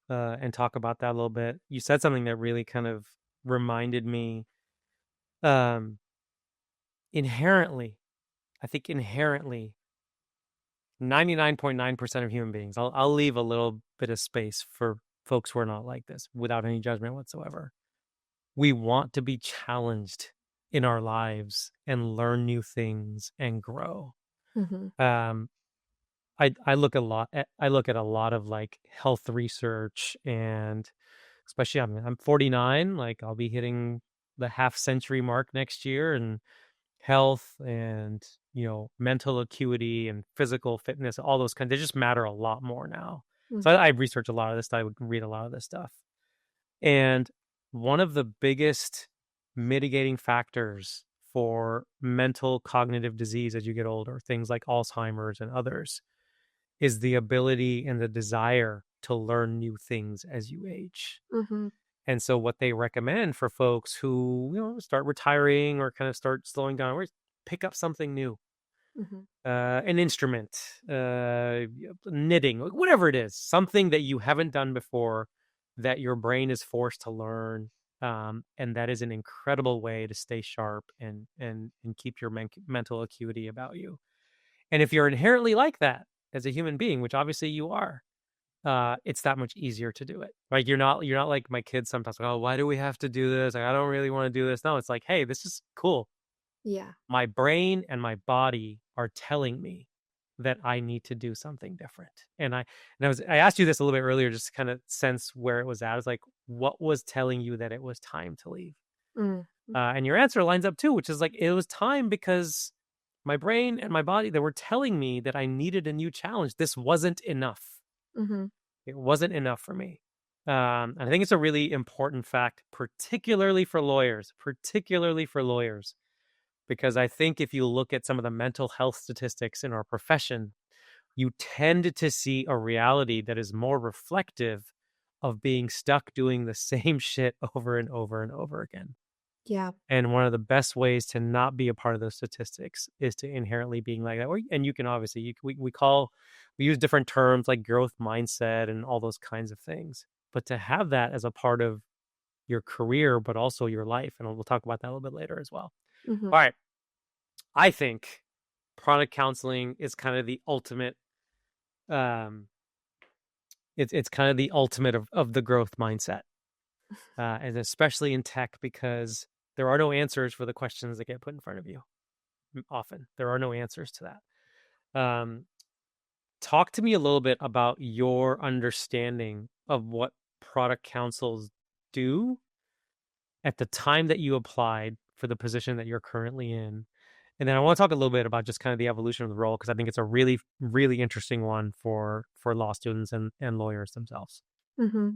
and talk about that a little bit, you said something that really kind of reminded me. Um, inherently, I think inherently, 99.9% of human beings, I'll leave a little bit of space for folks who are not like this without any judgment whatsoever. We want to be challenged in our lives and learn new things and grow. Mm-hmm. Um, I look I look at a lot of like health research, and especially I'm 49, like I'll be hitting the half century mark next year, and health and mental acuity and physical fitness, all those kinds, they just matter a lot more now. So Mm-hmm. I research a lot of this stuff. I would read a lot of this stuff. And one of the biggest mitigating factors for mental cognitive disease as you get older, things like Alzheimer's and others, is the ability and the desire to learn new things as you age. Mm-hmm. And so what they recommend for folks who, start retiring or kind of start slowing down, or pick up something new, Mm-hmm. an instrument, knitting, whatever it is, something that you haven't done before that your brain is forced to learn. And that is an incredible way to stay sharp and keep your mental acuity about you. And if you're inherently like that as a human being, which obviously you are, it's that much easier to do it. Like you're not like my kids sometimes, like, oh, why do we have to do this? Like, I don't really want to do this. No, it's like, hey, this is cool. Yeah. My brain and my body are telling me that I need to do something different. I asked you this a little bit earlier, just to kind of sense where it was at. I was like, what was telling you that it was time to leave? Mm-hmm. And your answer lines up too, which is like, it was time because my brain and my body, they were telling me that I needed a new challenge. This wasn't enough. Mm-hmm. It wasn't enough for me. And I think it's a really important fact, particularly for lawyers, because I think if you look at some of the mental health statistics in our profession, you tend to see a reality that is more reflective of being stuck doing the same shit over and over and over again. Yeah. And one of the best ways to not be a part of those statistics is to inherently being like that. And you can obviously, we use different terms like growth mindset and all those kinds of things. But to have that as a part of your career, but also your life, and we'll talk about that a little bit later as well. Mm-hmm. All right. I think product counseling is kind of the ultimate, um, it's kind of the ultimate of the growth mindset. And especially in tech, because there are no answers for the questions that get put in front of you. Often there are no answers to that. Talk to me a little bit about your understanding of what product counsels do at the time that you applied for the position that you're currently in. And then I want to talk a little bit about just kind of the evolution of the role, because I think it's a really, really interesting one for law students and lawyers themselves. Mm-hmm.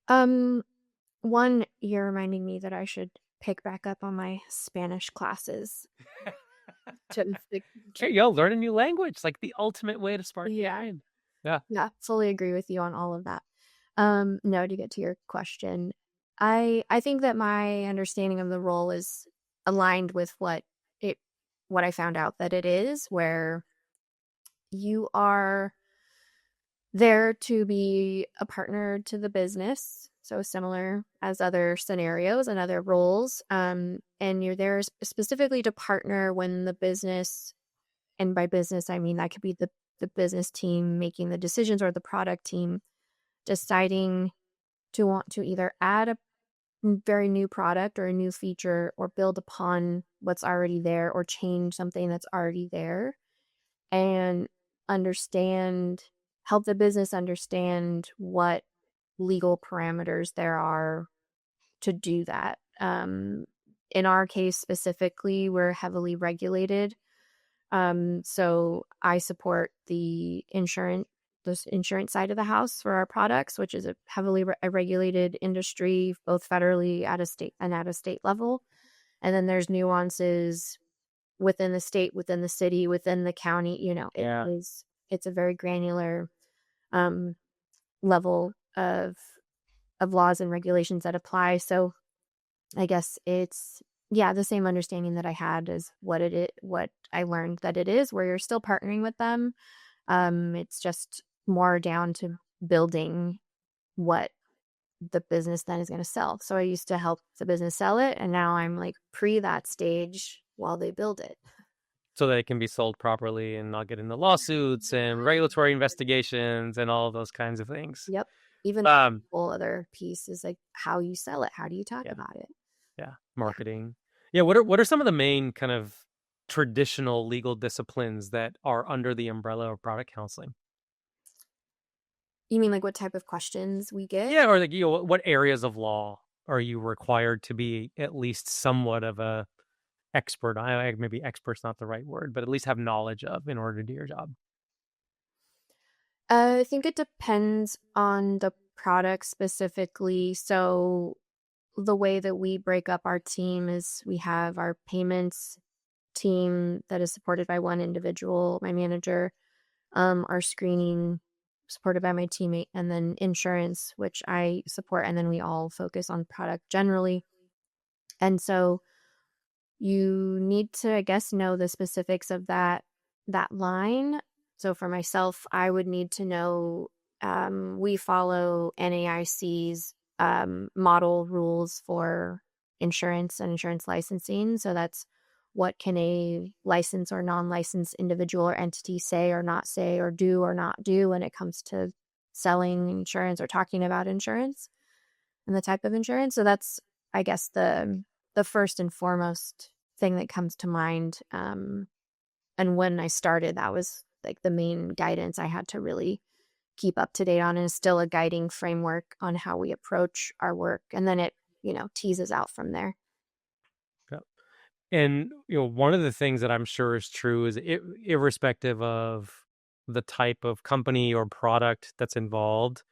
Um, One, you're reminding me that I should pick back up on my Spanish classes. There you go, learn a new language. It's like the ultimate way to spark your Yeah. brain. Yeah. Yeah, fully agree with you on all of that. No, to get to your question, I think that my understanding of the role is aligned with what I found out that it is, where you are there to be a partner to the business, so similar as other scenarios and other roles. And you're there specifically to partner when the business, and by business I mean that could be the business team making the decisions or the product team deciding to want to either add a very new product or a new feature or build upon what's already there or change something that's already there, and understand help the business understand what legal parameters there are to do that. In our case specifically, we're heavily regulated. So I support the insurance side of the house for our products, which is a heavily regulated industry, both federally at a state level. And then there's nuances within the state, within the city, within the county. Yeah. It's a very granular um, level of laws and regulations that apply. So I guess it's, yeah, the same understanding that I had is what I learned that it is, where you're still partnering with them. It's just more down to building what the business then is going to sell. So I used to help the business sell it, and now I'm like that stage while they build it. So that it can be sold properly and not get into lawsuits and regulatory investigations and all of those kinds of things. Yep. Even Um, the whole other piece is like how you sell it. How do you talk yeah, about it? yeah, marketing. Yeah, what are some of the main kind of traditional legal disciplines that are under the umbrella of product counseling? You mean like what type of questions we get? Yeah, or like what areas of law are you required to be at least somewhat of a expert? Maybe expert's not the right word, but at least have knowledge of in order to do your job. I think it depends on the product specifically. So the way that we break up our team is we have our payments team that is supported by one individual, my manager, our screening supported by my teammate, and then insurance, which I support, and then we all focus on product generally. And so you need to, I guess, know the specifics of that line. So for myself, I would need to know, we follow NAIC's model rules for insurance and insurance licensing. So that's what can a licensed or non-licensed individual or entity say or not say or do or not do when it comes to selling insurance or talking about insurance and the type of insurance. So that's, I guess, the first and foremost thing that comes to mind. And when I started, that was like the main guidance I had to really keep up to date on, and is still a guiding framework on how we approach our work. And then it, teases out from there. Yep. And one of the things that I'm sure is true is irrespective of the type of company or product that's involved,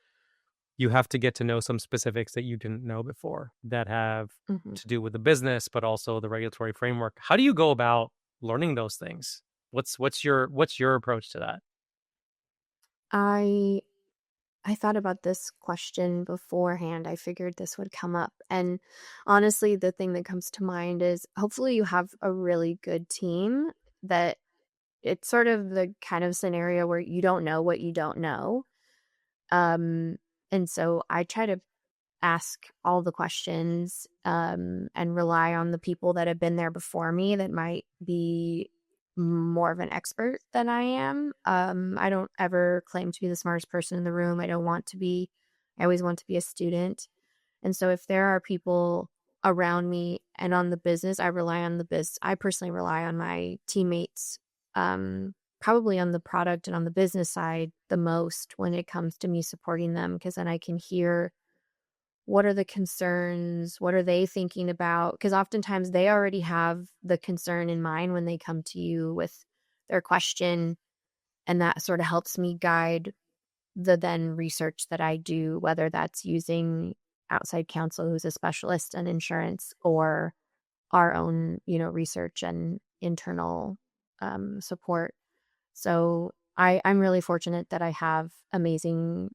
you have to get to know some specifics that you didn't know before that have to do with the business, but also the regulatory framework. How do you go about learning those things? What's your approach to that? I thought about this question beforehand. I figured this would come up. And honestly, the thing that comes to mind is hopefully you have a really good team, that it's sort of the kind of scenario where you don't know what you don't know. And so I try to ask all the questions, and rely on the people that have been there before me that might be more of an expert than I am. I don't ever claim to be the smartest person in the room. I always want to be a student. And so if there are people around me and on the business, I personally rely on my teammates, probably on the product and on the business side the most when it comes to me supporting them, because then I can hear what are the concerns, what are they thinking about, because oftentimes they already have the concern in mind when they come to you with their question, and that sort of helps me guide the then research that I do, whether that's using outside counsel who's a specialist in insurance or our own research and internal support. So I'm really fortunate that I have amazing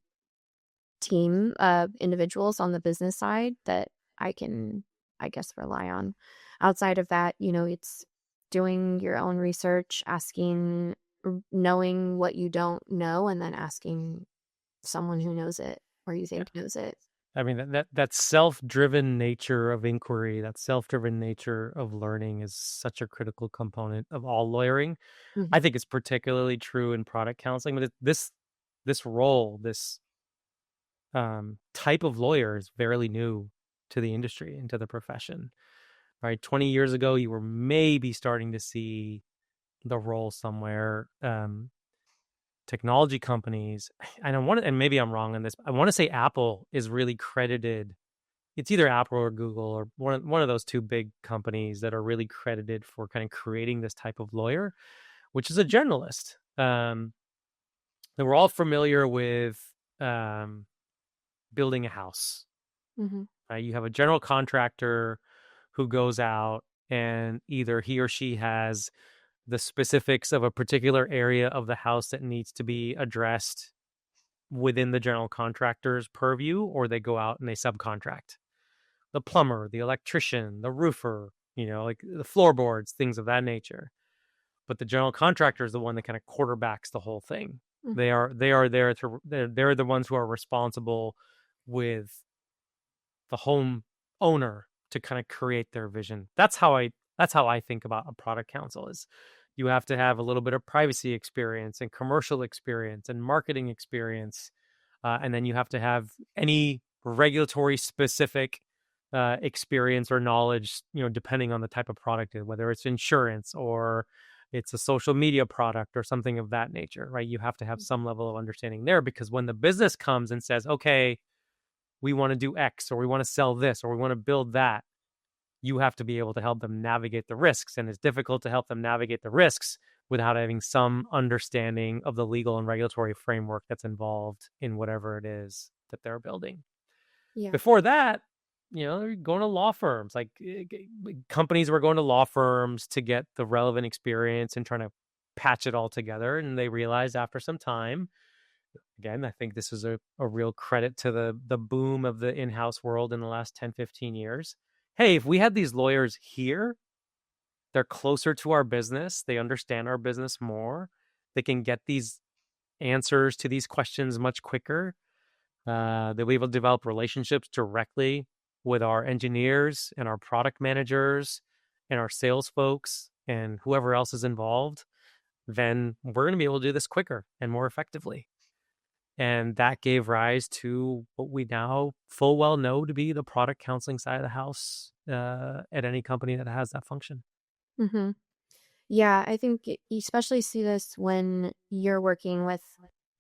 team of individuals on the business side that I can, I guess, rely on. Outside of that, it's doing your own research, asking, knowing what you don't know, and then asking someone who knows it or you Yeah. think knows it. I mean, that self-driven nature of inquiry, that self-driven nature of learning is such a critical component of all lawyering. I Mhm. think it's particularly true in product counseling, but this role, this type of lawyer is fairly new to the industry and to the profession. Right, 20 years ago, you were maybe starting to see the role somewhere. Technology companies, and and maybe I'm wrong on this. I want to say Apple is really credited. It's either Apple or Google or one of those two big companies that are really credited for kind of creating this type of lawyer, which is a generalist. And we're all familiar with um, building a house. Mhm. Right? You have a general contractor who goes out and either he or she has the specifics of a particular area of the house that needs to be addressed within the general contractor's purview, or they go out and they subcontract the plumber, the electrician, the roofer, like the floorboards, things of that nature. But the general contractor is the one that kind of quarterbacks the whole thing. Mhm. They are there to they're the ones who are responsible with the home owner to kind of create their vision. That's how I think about a product counsel is you have to have a little bit of privacy experience and commercial experience and marketing experience. And then you have to have any regulatory specific experience or knowledge, depending on the type of product, whether it's insurance or it's a social media product or something of that nature, right? You have to have some level of understanding there because when the business comes and says, okay, we want to do X or we want to sell this or we want to build that, you have to be able to help them navigate the risks. And it's difficult to help them navigate the risks without having some understanding of the legal and regulatory framework that's involved in whatever it is that they're building. Yeah. Before that, they're going to law firms. Like companies were going to law firms to get the relevant experience and trying to patch it all together. And they realized after some time, again, I think this is a real credit to the boom of the in-house world in the last 10, 15 years. Hey, if we had these lawyers here, they're closer to our business. They understand our business more. They can get these answers to these questions much quicker. They'll be able to develop relationships directly with our engineers and our product managers and our sales folks and whoever else is involved. Then we're going to be able to do this quicker and more effectively. And that gave rise to what we now full well know to be the product counseling side of the house at any company that has that function. Mhm. Yeah, I think you especially see this when you're working with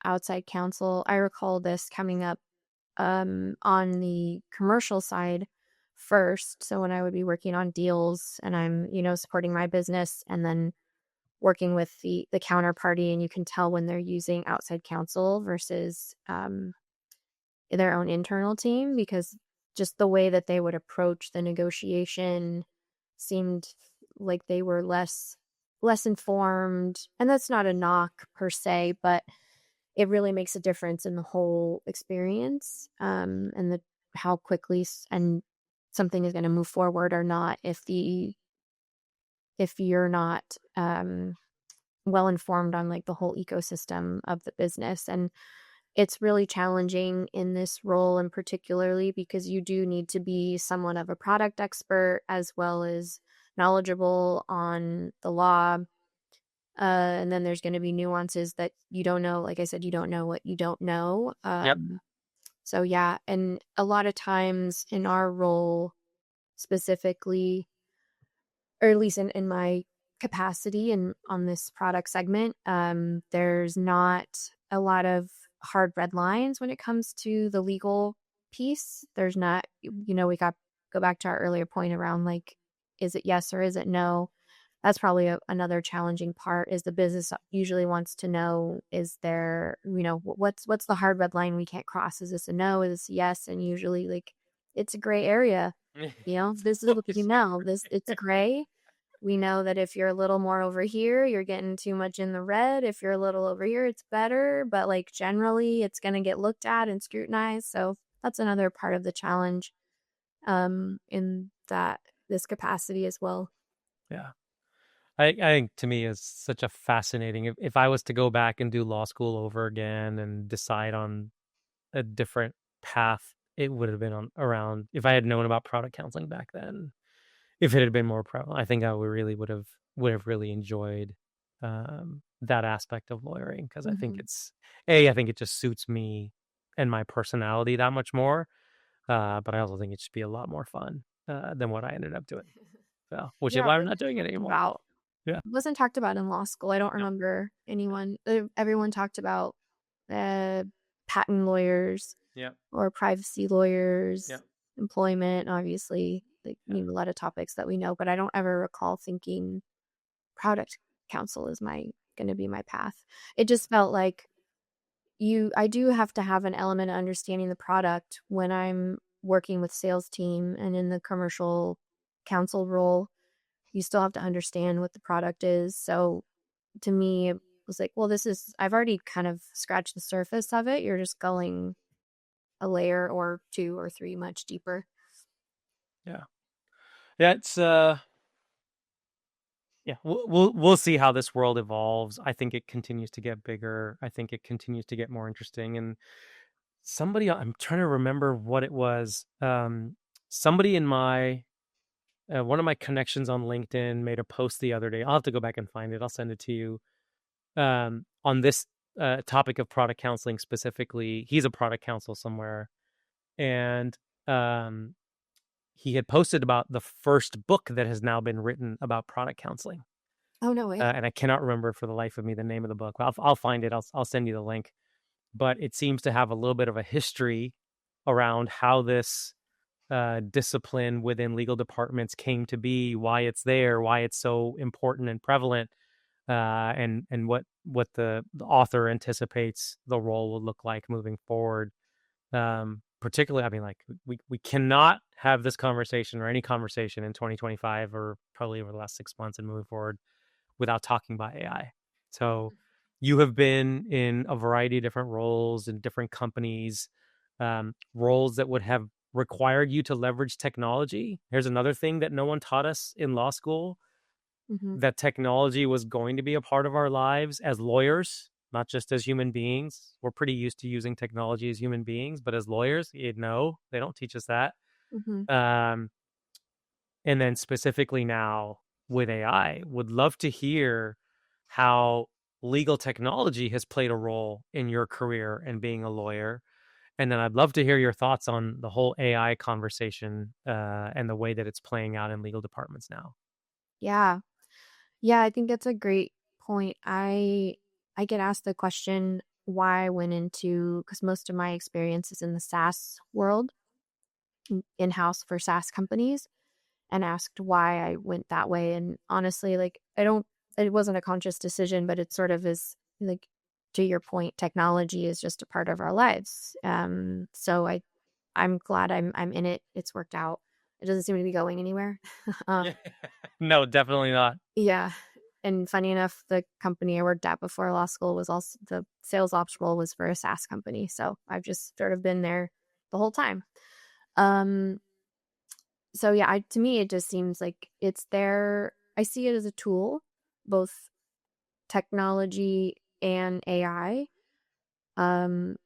outside counsel. I recall this coming up on the commercial side first. So when I would be working on deals and I'm, supporting my business and then working with the counterparty, and you can tell when they're using outside counsel versus their own internal team because just the way that they would approach the negotiation seemed like they were less informed. And that's not a knock per se, but it really makes a difference in the whole experience, and the how quickly and something is going to move forward or not if you're not well informed on like the whole ecosystem of the business. And it's really challenging in this role and particularly because you do need to be somewhat of a product expert as well as knowledgeable on the law. And then there's going to be nuances that you don't know. Like I said, you don't know what you don't know. Yep. So yeah, and a lot of times in our role specifically, or at least in my capacity and on this product segment, there's not a lot of hard red lines when it comes to the legal piece. There's not, we got go back to our earlier point around like, is it yes or is it no? That's probably another challenging part is the business usually wants to know, is there, what's the hard red line we can't cross? Is this a no? Is this a yes? And usually like it's a gray area. This is what Always it's gray. we know that if you're a little more over here, you're getting too much in the red. If you're a little over here, it's better. But like generally, it's going to get looked at and scrutinized. So that's another part of the challenge in that this capacity as well. Yeah. I think to me is such a fascinating, if I was to go back and do law school over again and decide on a different path, it would have been on around, if I had known about product counseling back then, if it had been more prevalent, I think I would have really enjoyed that aspect of lawyering, because I think I think it just suits me and my personality that much more. But I also think it should be a lot more fun than what I ended up doing. So, which is Yeah, why I'm wasn't not doing it talked anymore. about. Yeah. Wasn't talked about in law school. I don't No. remember anyone. Everyone talked about patent lawyers Yeah. or privacy Yeah. lawyers, employment, obviously, like Yeah. a lot of topics that we know. But I don't ever recall thinking product counsel is going to be my path. It just felt like I do have to have an element of understanding the product when I'm working with sales team and in the commercial counsel role. You still have to understand what the product is. So to me, it was like, well, I've already kind of scratched the surface of it. You're just going a layer or two or three much deeper. Yeah. Yeah. It's yeah, we'll see how this world evolves. I think it continues to get bigger. I think it continues to get more interesting. And I'm trying to remember what it was. Somebody in my one of my connections on LinkedIn made a post the other day. I'll have to go back and find it. I'll send it to you. On this topic of product counseling specifically, he's a product counsel somewhere, and um, he had posted about the first book that has now been written about product counseling. Oh, no way. And I cannot remember for the life of me the name of the book. I'll find it. I'll send you the link. But it seems to have a little bit of a history around how this discipline within legal departments came to be, why it's there, why it's so important and prevalent, and what the author anticipates the role will look like moving forward. Particularly, I mean, like we cannot have this conversation or any conversation in 2025 or probably over the last 6 months and moving forward without talking about AI. So you have been in a variety of different roles in different companies, roles that would have required you to leverage technology. Here's another thing that no one taught us in law school, Mm-hmm. that technology was going to be a part of our lives as lawyers, not just as human beings. We're pretty used to using technology as human beings, but as lawyers, no, they don't teach us that. Mm-hmm. Um, and then specifically now with AI, would love to hear how legal technology has played a role in your career and being a lawyer. And then I'd love to hear your thoughts on the whole AI conversation and the way that it's playing out in legal departments now. Yeah. Yeah, I think that's a great point. I get asked the question why I went into, because most of my experience is in the SaaS world, in-house for SaaS companies, and asked why I went that way. And honestly, like it wasn't a conscious decision, but it sort of is like, to your point, technology is just a part of our lives. So I'm glad I'm in it. It's worked out. It doesn't seem to be going anywhere. um, No, definitely not. yeah. And funny enough, the company I worked at before law school was also the sales ops role was for a SaaS company. So I've just sort of been there the whole time. Um, so yeah, to me, it just seems like it's there. I see it as a tool, both technology and AI. Um,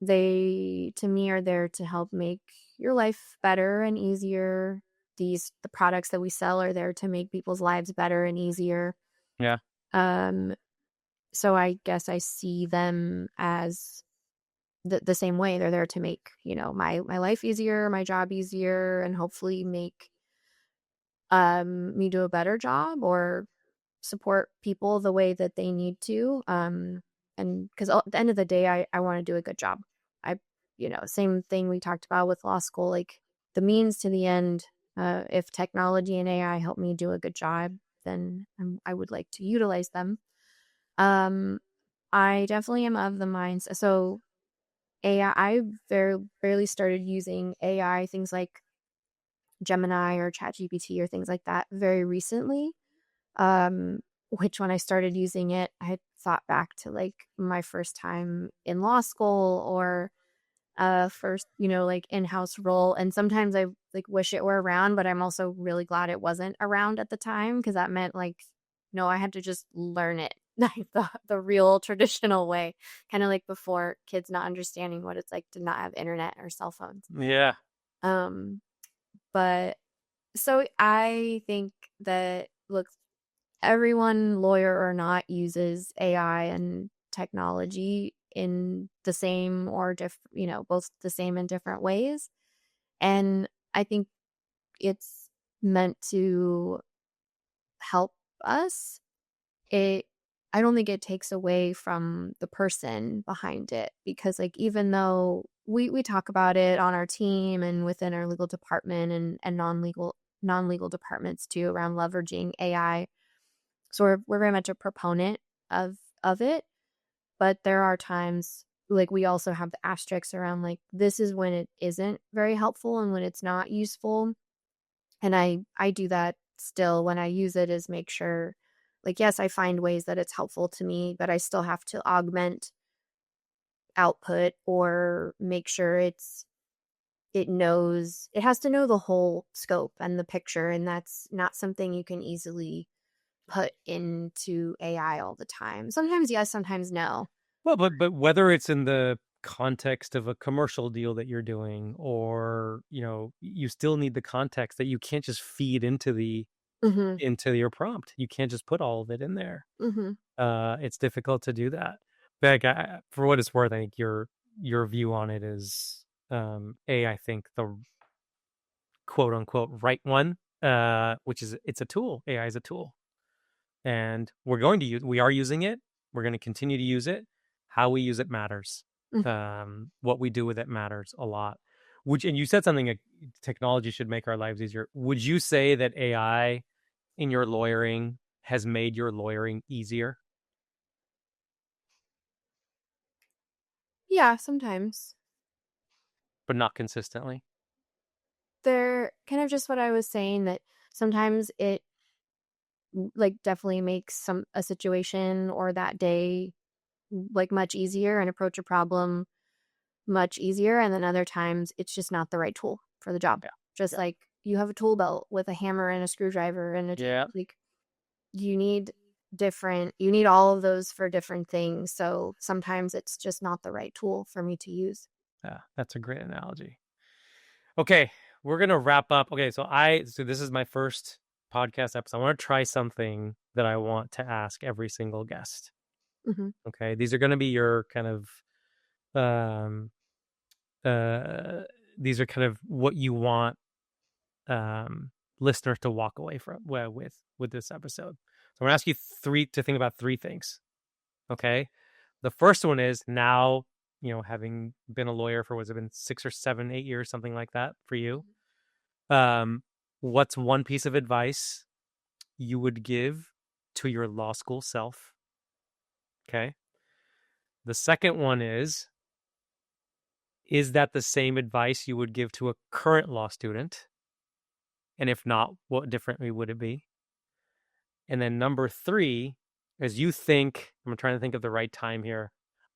they, to me, are there to help make your life better and easier. The products that we sell are there to make people's lives better and easier. Yeah. Um, so I guess I see them as the same way. They're there to make, my life easier, my job easier, and hopefully make me do a better job or support people the way that they need to. And because at the end of the day, I want to do a good job. I, same thing we talked about with law school, like the means to the end. If technology and AI help me do a good job, then I would like to utilize them. Um, I definitely am of the mindset. So AI, I very barely started using AI, things like Gemini or ChatGPT or things like that very recently. Which when I started using it, I had thought back to like my first time in law school or first, like in-house role. And sometimes I like wish it were around, but I'm also really glad it wasn't around at the time because that meant like, no, I had to just learn it like the real traditional way, kind of like before kids not understanding what it's like to not have internet or cell phones. Yeah. Um, but so I think that look, everyone, lawyer or not, uses AI and technology in the same or both the same in different ways. And I think it's meant to help us. It I don't think it takes away from the person behind it because like even though we talk about it on our team and within our legal department and non-legal departments too around leveraging AI. So we're very much a proponent of it, but there are times like we also have the asterisks around like this is when it isn't very helpful and when it's not useful. And I do that still when I use it is make sure like yes, I find ways that it's helpful to me, but I still have to augment output or make sure it has to know the whole scope and the picture, and that's not something you can easily put into AI all the time. Sometimes yes, sometimes no. Well, but whether it's in the context of a commercial deal that you're doing, or you still need the context that you can't just feed into Mm-hmm. your prompt. You can't just put all of it in there. Mm-hmm. It's difficult to do that. But for what it's worth, I think your view on it is I think the quote unquote right one, which is it's a tool. AI is a tool. And we are using it. We're going to continue to use it. How we use it matters. What we do with it matters a lot. And you said something like technology should make our lives easier. Would you say that AI in your lawyering has made your lawyering easier? Yeah, sometimes. But not consistently? They're kind of just what I was saying that sometimes it like definitely makes a situation or that day like much easier and approach a problem much easier, and then other times it's just not the right tool for the job. Yeah. Just like you have a tool belt with a hammer and a screwdriver and Yeah. like you need you need all of those for different things. So sometimes it's just not the right tool for me to use. Yeah, that's a great analogy. Okay, we're gonna wrap up. Okay, so this is my first podcast episode. I want to try something that I want to ask every single guest. Mm-hmm. Okay, these are gonna be your kind of um these are kind of what you want listeners to walk away from with this episode. So I'm gonna ask you to think about three things. Okay, the first one is now, having been a lawyer for, what's it been, 6 or 7, 8 years, something like that for you. What's one piece of advice you would give to your law school self? Okay. The second one is that the same advice you would give to a current law student? And if not, what differently would it be? And then number 3, as you think, I'm trying to think of the right time here.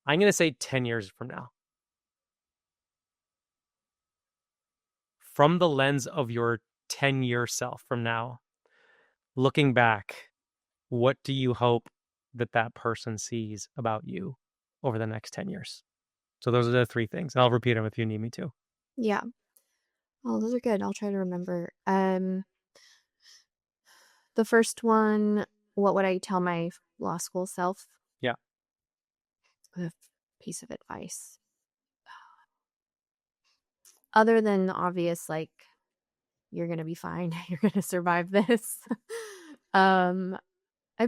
I'm going to say 10 years from now. From the lens of your 10-year self from now, looking back, what do you hope that person sees about you over the next 10 years? So those are the 3 things. I'll repeat them if you need me to. Yeah. Oh, those are good. I'll try to remember. The first one, what would I tell my law school self? Yeah. A piece of advice. Other than the obvious, like, you're going to be fine. You're going to survive this. I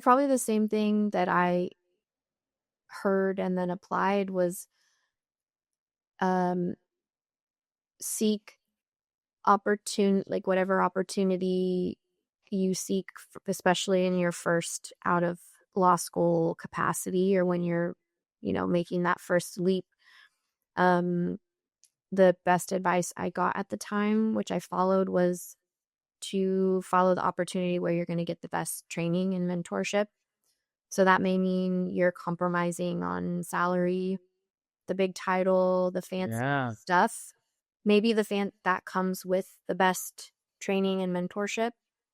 probably the same thing that I heard and then applied was seek like whatever opportunity you seek, especially in your first out of law school capacity or when you're, making that first leap. The best advice I got at the time, which I followed, was to follow the opportunity where you're going to get the best training and mentorship. So that may mean you're compromising on salary, the big title, the fancy stuff. Maybe that comes with the best training and mentorship,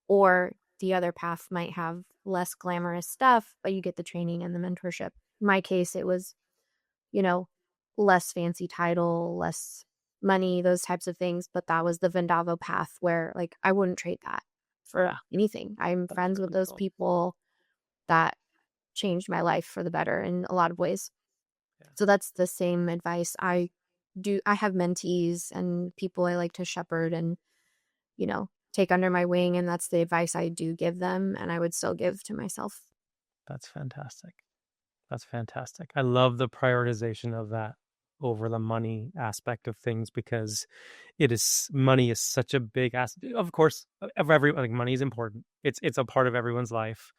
or the other path might have less glamorous stuff, but you get the training and the mentorship. In my case, it was, less fancy title, less money, those types of things. But that was the Vendavo path where like I wouldn't trade that for anything. I'm friends with those people. That changed my life for the better in a lot of ways. So that's the same advice I do. I have mentees and people I like to shepherd and, take under my wing. And that's the advice I do give them and I would still give to myself. That's fantastic. That's fantastic. I love the prioritization of that over the money aspect of things, because money is such a big aspect. Of course, money is important. It's a part of everyone's life,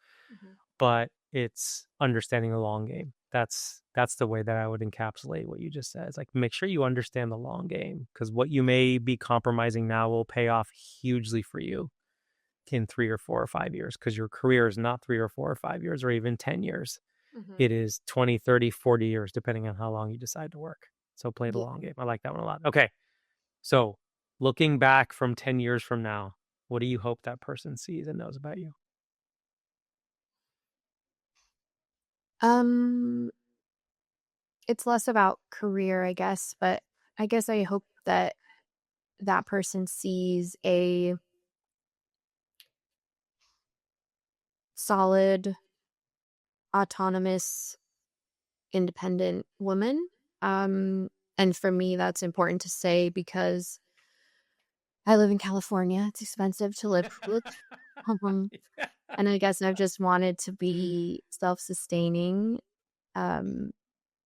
but it's understanding the long game. That's the way that I would encapsulate what you just said. It's like, make sure you understand the long game, because what you may be compromising now will pay off hugely for you in 3 or 4 or 5 years, because your career is not 3 or 4 or 5 years or even 10 years. It is 20, 30, 40 years, depending on how long you decide to work. So play the long game. I like that one a lot. Okay. So looking back from 10 years from now, what do you hope that person sees and knows about you? It's less about career, I guess, but I guess I hope that that person sees a solid, autonomous, independent woman. And for me, that's important to say because I live in California. It's expensive to live with. And I guess I've just wanted to be self-sustaining. I'm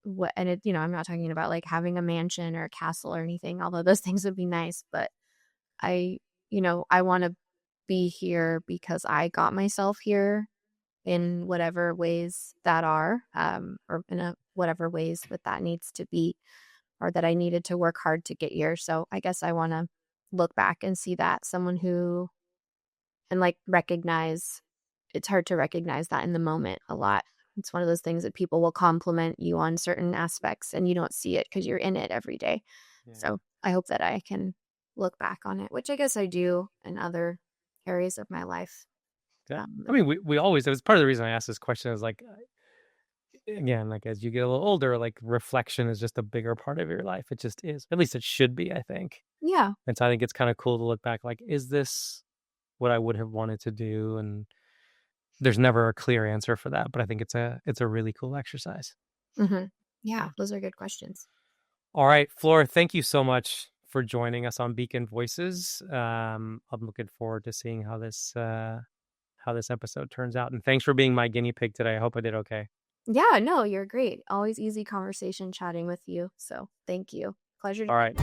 not talking about like having a mansion or a castle or anything, although those things would be nice. But I want to be here because I got myself here in whatever ways that are, or in whatever ways that needs to be, or that I needed to work hard to get here. So I guess I want to look back and see that someone who, and like recognize, it's hard to recognize that in the moment a lot. It's one of those things that people will compliment you on certain aspects and you don't see it because you're in it every day. Yeah. So I hope that I can look back on it, which I guess I do in other areas of my life. Yeah. I mean, we always, it was part of the reason I asked this question is like, again, like as you get a little older, like reflection is just a bigger part of your life. It just is. At least it should be, I think. Yeah. And so I think it's kind of cool to look back, like, is this what I would have wanted to do? And there's never a clear answer for that, but I think it's a really cool exercise. Mm-hmm. Yeah, those are good questions. All right, Flora, thank you so much for joining us on Beacon Voices. I'm looking forward to seeing how this episode turns out. And thanks for being my guinea pig today. I hope I did okay. Yeah, no, you're great. Always easy conversation chatting with you. So thank you. Pleasure. All right.